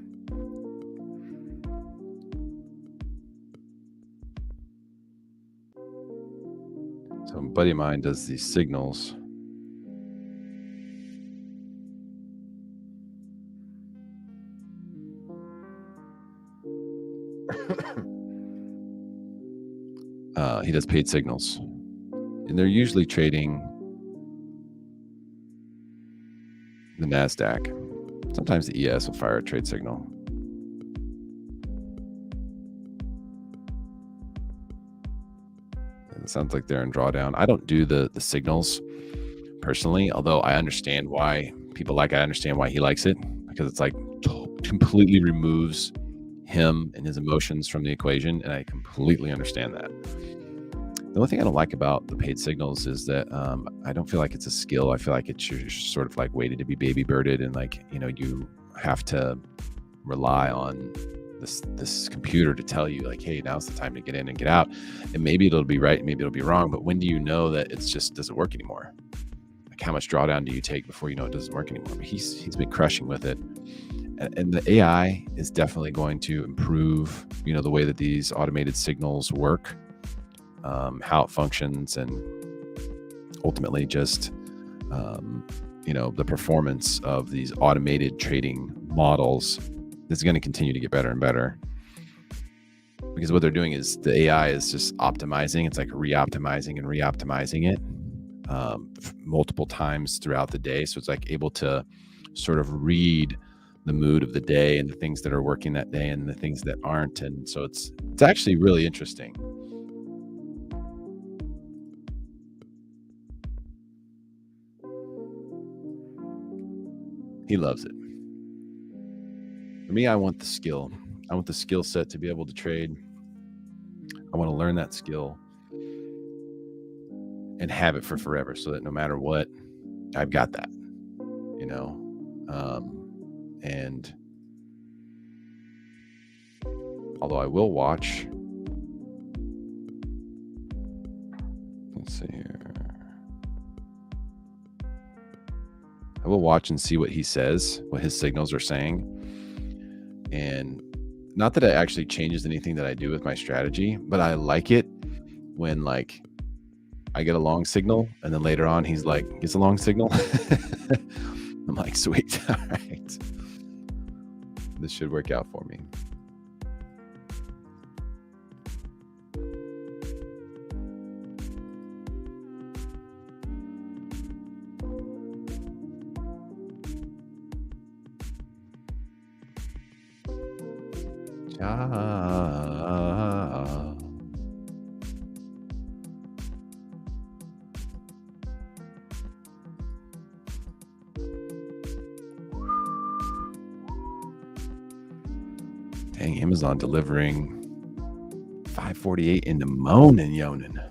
So a buddy of mine does these signals. He does paid signals. And they're usually trading the NASDAQ. Sometimes the ES will fire a trade signal. It sounds like they're in drawdown. I don't do the signals personally, although I understand why people like it. I understand why he likes it, because it's like completely removes him and his emotions from the equation, and I completely understand that. The only thing I don't like about the paid signals is that I don't feel like it's a skill. I feel like it's sort of like waited to be baby birded, and like, you know, you have to rely on this computer to tell you like, hey, now's the time to get in and get out. And maybe it'll be right, maybe it'll be wrong, but when do you know that it's just doesn't work anymore? Like, how much drawdown do you take before you know it doesn't work anymore? But he's been crushing with it. And the AI is definitely going to improve, you know, the way that these automated signals work, how it functions, and ultimately just, you know, the performance of these automated trading models is going to continue to get better and better, because what they're doing is the AI is just optimizing. It's like re-optimizing and re-optimizing it multiple times throughout the day. So it's like able to sort of read the mood of the day and the things that are working that day and the things that aren't. And so it's actually really interesting. He loves it. For me, I want the skill. I want the skill set to be able to trade. I want to learn that skill and have it for forever, so that no matter what, I've got that, you know. And although I will watch, let's see here. I will watch and see what he says, what his signals are saying. And not that it actually changes anything that I do with my strategy, but I like it when like I get a long signal and then later on he's like, gets a long signal. I'm like, sweet. All right. This should work out for me. Dang, Amazon delivering 548 in the morning, Yonin.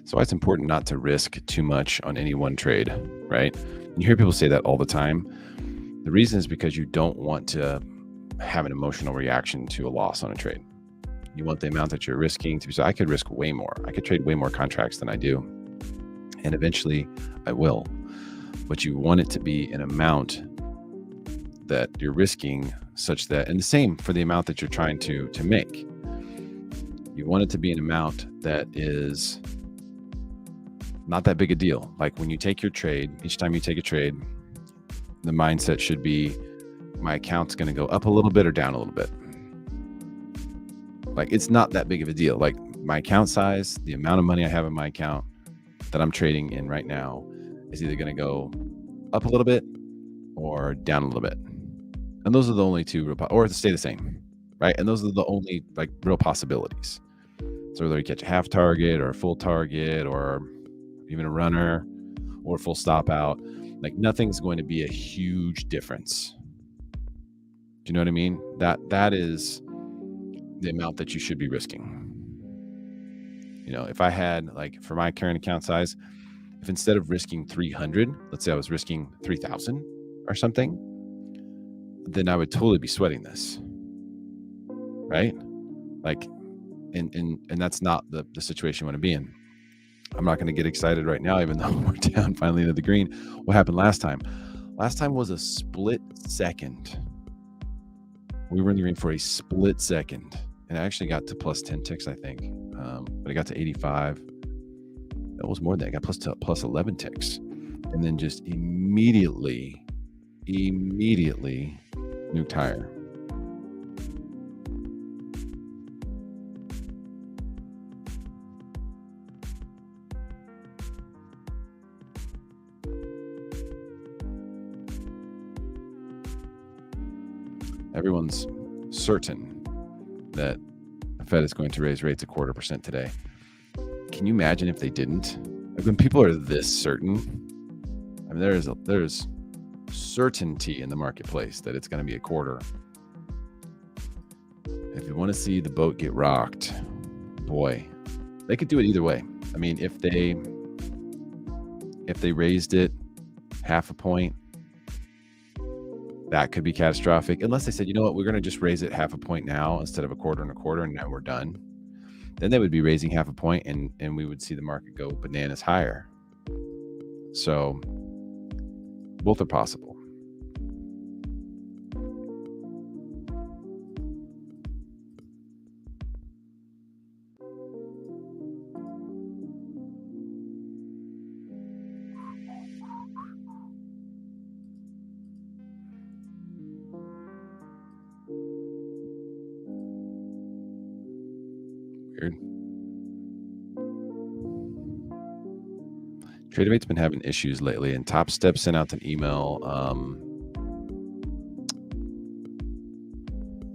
So it's important not to risk too much on any one trade, right? You hear people say that all the time. The reason is because you don't want to have an emotional reaction to a loss on a trade. You want the amount that you're risking to be, so I could risk way more. I could trade way more contracts than I do. And eventually I will. But you want it to be an amount that you're risking such that, and the same for the amount that you're trying to make. You want it to be an amount that is not that big a deal. Like when you take your trade, each time you take a trade, the mindset should be, my account's going to go up a little bit or down a little bit. Like it's not that big of a deal. Like my account size, the amount of money I have in my account that I'm trading in right now is either going to go up a little bit or down a little bit. And those are the only two, or to stay the same, right? And those are the only like real possibilities. So whether you catch a half target or a full target or even a runner or full stop out, like nothing's going to be a huge difference. Do you know what I mean? That is the amount that you should be risking. You know, if I had, like, for my current account size, if instead of risking 300, let's say I was risking 3,000 or something, then I would totally be sweating this, right? Like, and that's not the situation you want to be in. I'm not going to get excited right now, even though we're down finally into the green. What happened last time? Last time was a split second. We were in the green for a split second, and I actually got to plus 10 ticks, I think. But I got to 85. That was more than that. I got plus 11 ticks. And then just immediately nuked higher. Everyone's certain that the Fed is going to raise rates 0.25% today. Can you imagine if they didn't? Like when people are this certain, I mean, there's certainty in the marketplace that it's going to be 0.25. If you want to see the boat get rocked, boy, they could do it either way. I mean, if they raised it 0.5 point, that could be catastrophic. Unless they said, you know what, we're going to just raise it 0.5 point now instead of 0.25, and now we're done. Then they would be raising 0.5 point, and we would see the market go bananas higher. So both are possible. Weird. TradeAwait's been having issues lately, and Top Step sent out an email.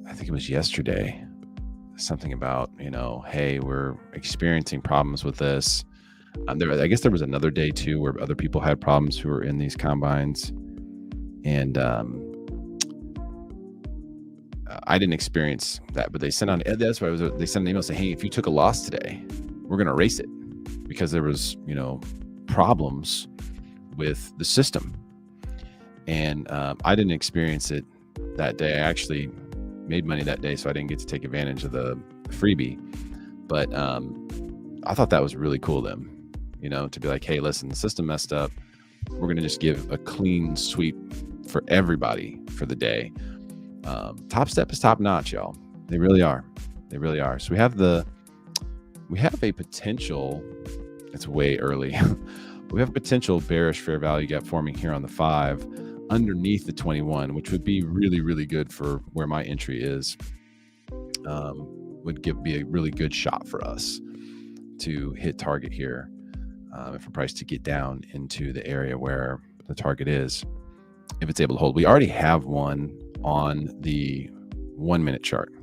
I think it was yesterday. Something about, hey, we're experiencing problems with this. I guess there was another day too where other people had problems who were in these combines, and I didn't experience that, but they sent on. That's why they sent an email saying, "Hey, if you took a loss today, we're going to erase it because there was, problems with the system." And I didn't experience it that day. I actually made money that day, so I didn't get to take advantage of the freebie. But I thought that was really cool, them, to be like, "Hey, listen, the system messed up. We're going to just give a clean sweep for everybody for the day." Top Step is top notch, y'all. They really are. They really are. So we have a potential. It's way early. We have a potential bearish fair value gap forming here on the 5 underneath the 21, which would be really, really good for where my entry is. Would be a really good shot for us to hit target here. For price to get down into the area where the target is, if it's able to hold. We already have one on the 1 minute chart.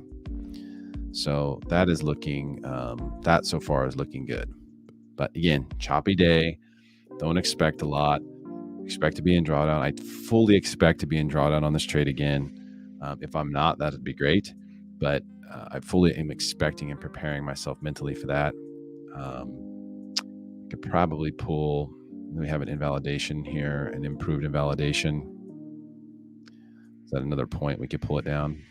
So that is looking, that so far is looking good. But again, choppy day. Don't expect a lot. Expect to be in drawdown. I fully expect to be in drawdown on this trade again. If I'm not, that would be great. But I fully am expecting and preparing myself mentally for that. Could probably pull. We have an invalidation here, an improved invalidation. Is that another point we could pull it down?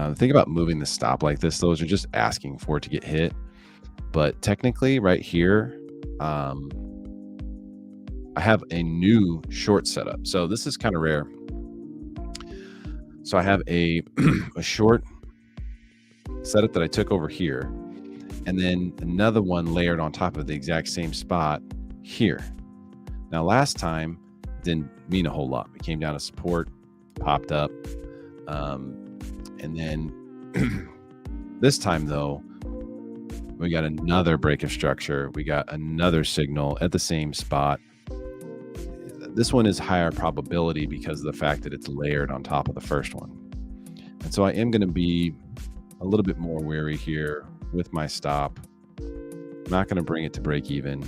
The thing about moving the stop like this, though, is you're just asking for it to get hit. But technically, right here, um, I have a new short setup. So this is kind of rare. So I have a a short setup that I took over here, and then another one layered on top of the exact same spot here. Now, last time didn't mean a whole lot. It came down to support, popped up, and then this time though, we got another break of structure. We got another signal at the same spot. This one is higher probability because of the fact that it's layered on top of the first one. And so I am going to be a little bit more wary here with my stop. I'm not going to bring it to break even.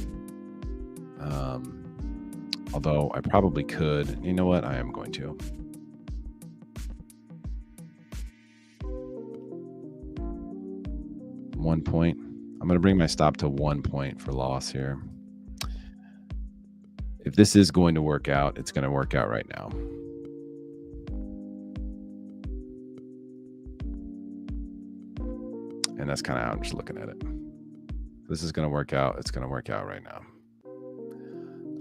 Although I probably could. You know what? I am going to. One point. I'm going to bring my stop to 1 point for loss here. If this is going to work out, it's going to work out right now. And that's kind of how I'm just looking at it. This is going to work out. It's going to work out right now.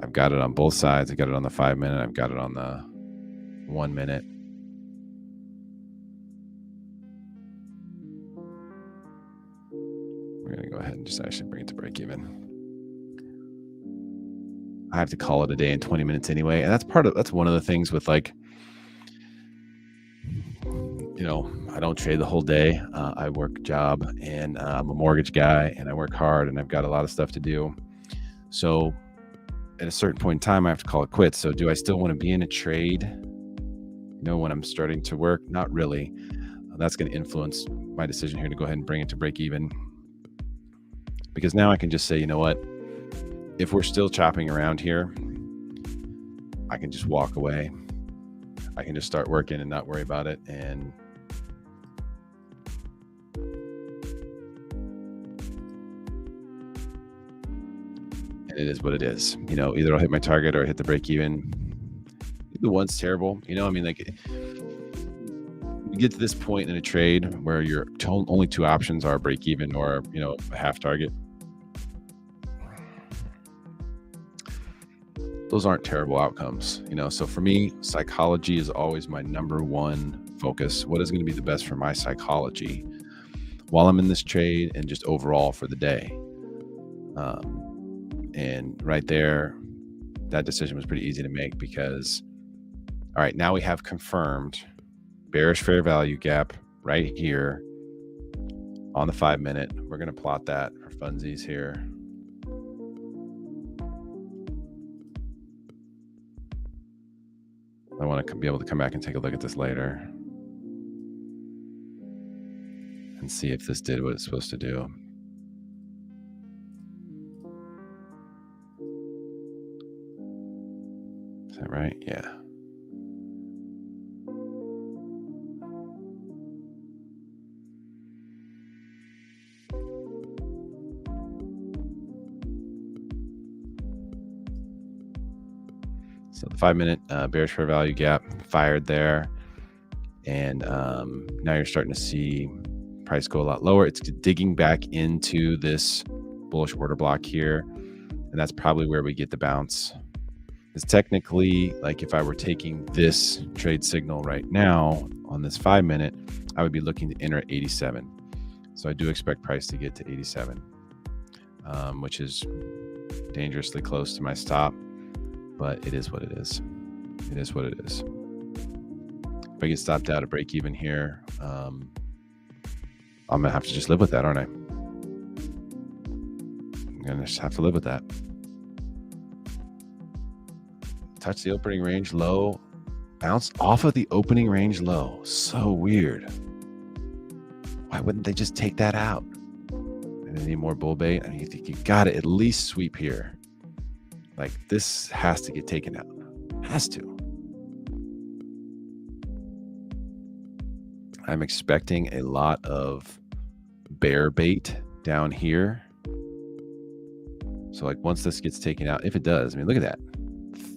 I've got it on both sides. I got it on the 5 minute. I've got it on the 1 minute. We're going to go ahead and just actually bring it to break even. I have to call it a day in 20 minutes anyway. And that's one of the things with, like, you know, I don't trade the whole day. I work a job, and I'm a mortgage guy, and I work hard, and I've got a lot of stuff to do. So at a certain point in time, I have to call it quits. So do I still want to be in a trade, you know, when I'm starting to work? Not really. That's going to influence my decision here to go ahead and bring it to break even. Because now I can just say, you know what? If we're still chopping around here, I can just walk away. I can just start working and not worry about it. And it is what it is. You know, either I'll hit my target or hit the break even. Either one's terrible. You know, I mean, like, you get to this point in a trade where your only two options are break even or, you know, a half target. Those aren't terrible outcomes, you know. So for me, psychology is always my number one focus. What is going to be the best for my psychology while I'm in this trade and just overall for the day? And right there, that decision was pretty easy to make because, all right, now we have confirmed bearish fair value gap right here on the 5 minute. We're going to plot that for funsies here. I want to be able to come back and take a look at this later and see if this did what it's supposed to do. Is that right? Yeah. So the 5 minute bearish fair value gap fired there. And now you're starting to see price go a lot lower. It's digging back into this bullish order block here. And that's probably where we get the bounce. It's technically, like, if I were taking this trade signal right now on this 5 minute, I would be looking to enter at 87. So I do expect price to get to 87, which is dangerously close to my stop. But it is what it is. It is what it is. If I get stopped out at break even here, I'm going to have to just live with that, aren't I? I'm going to just have to live with that. Touch the opening range low. Bounce off of the opening range low. So weird. Why wouldn't they just take that out? And they need more bull bait. I mean, you got to at least sweep here. Like, this has to get taken out. Has to. I'm expecting a lot of bear bait down here. So, like, once this gets taken out, if it does, I mean, look at that.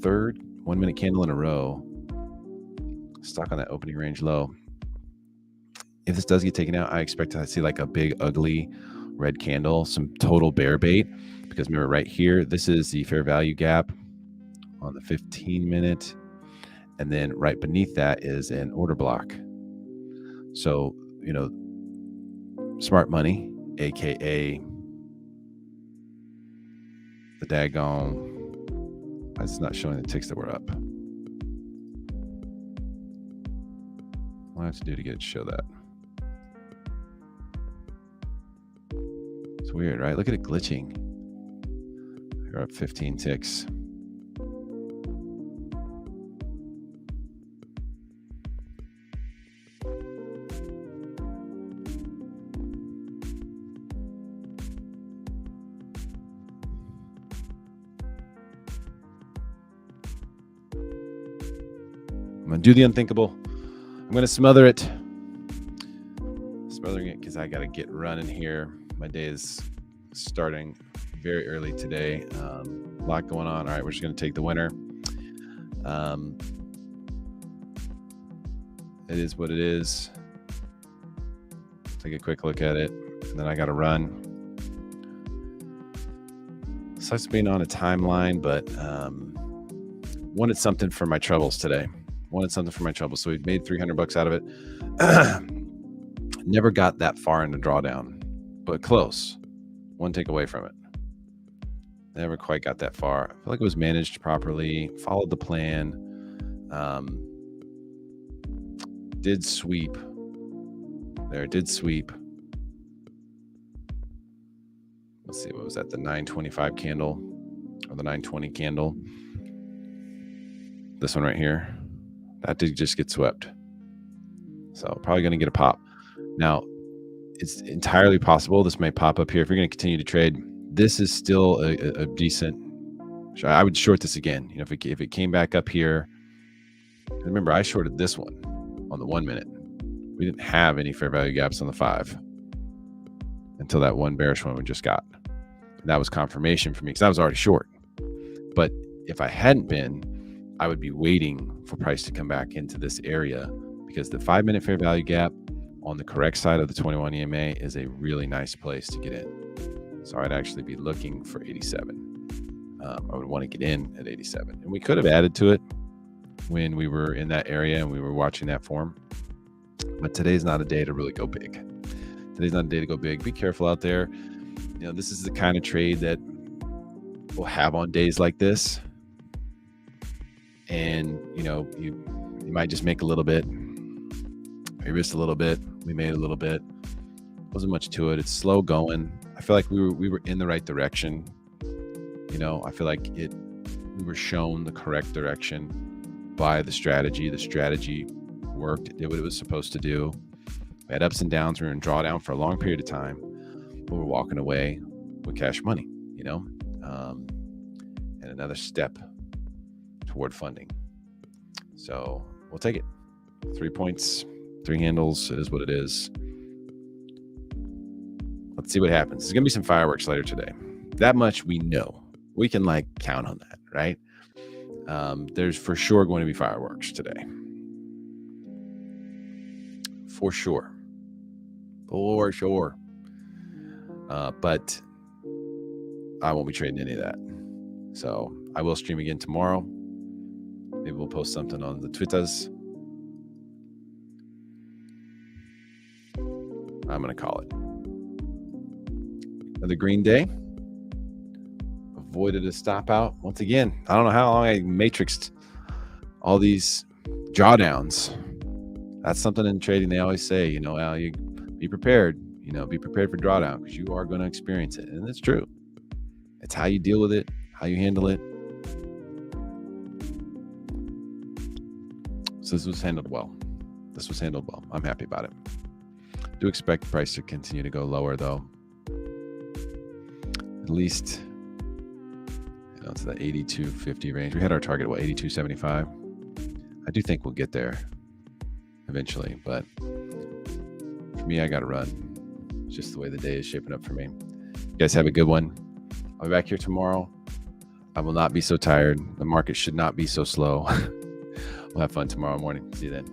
Third 1 minute candle in a row. Stuck on that opening range low. If this does get taken out, I expect to see like a big, ugly red candle, some total bear bait. Because remember, right here, this is the fair value gap on the 15-minute. And then right beneath that is an order block. So, smart money, aka the daggone. It's not showing the ticks that were up. What do I have to do to get it to show that? It's weird, right? Look at it glitching. You're up 15 ticks. I'm going to do the unthinkable. I'm going to smother it. Smothering it because I got to get running here. My day is starting very early today. A lot going on. All right, we're just going to take the winner. It is what it is. Take a quick look at it, and then I got to run. Sucks being on a timeline, but wanted something for my troubles today. So we made $300 out of it. Never got that far in the drawdown, but close. One take away from it. Never quite got that far. I feel like it was managed properly, followed the plan. Did sweep. Did sweep. Let's see, what was that? The 925 candle or the 920 candle. This one right here. That did just get swept. So probably going to get a pop. Now, it's entirely possible this may pop up here. If you're going to continue to trade, this is still a decent. I would short this again. If it came back up here. Remember, I shorted this one on the 1 minute. We didn't have any fair value gaps on the 5 until that one bearish one we just got. And that was confirmation for me because I was already short. But if I hadn't been, I would be waiting for price to come back into this area because the 5-minute fair value gap on the correct side of the 21 EMA is a really nice place to get in. So I'd actually be looking for 87. I would want to get in at 87. And we could have added to it when we were in that area and we were watching that form. But today's not a day to really go big. Today's not a day to go big. Be careful out there. This is the kind of trade that we'll have on days like this. And, you might just make a little bit. We risked a little bit. We made a little bit. Wasn't much to it. It's slow going. I feel like we were in the right direction. I feel like we were shown the correct direction by the strategy. The strategy worked. It did what it was supposed to do. We had ups and downs. We were in drawdown for a long period of time, but we're walking away with cash money, and another step toward funding. So we'll take it. 3 points, 3 handles. It is what it is. Let's see what happens. There's going to be some fireworks later today. That much we know. We can count on that, right? There's for sure going to be fireworks today. For sure. But I won't be trading any of that. So I will stream again tomorrow. Maybe we'll post something on the Twitters. I'm going to call it. Another green day. Avoided a stop out. Once again, I don't know how long I matrixed all these drawdowns. That's something in trading they always say, Al, you be prepared, be prepared for drawdown because you are going to experience it. And it's true. It's how you deal with it, how you handle it. So this was handled well. I'm happy about it. Do expect the price to continue to go lower though. At least to the 82.50 range. We had our target, 82.75. I do think we'll get there eventually, but for me, I got to run. It's just the way the day is shaping up for me. You guys have a good one. I'll be back here tomorrow. I will not be so tired. The market should not be so slow. We'll have fun tomorrow morning. See you then.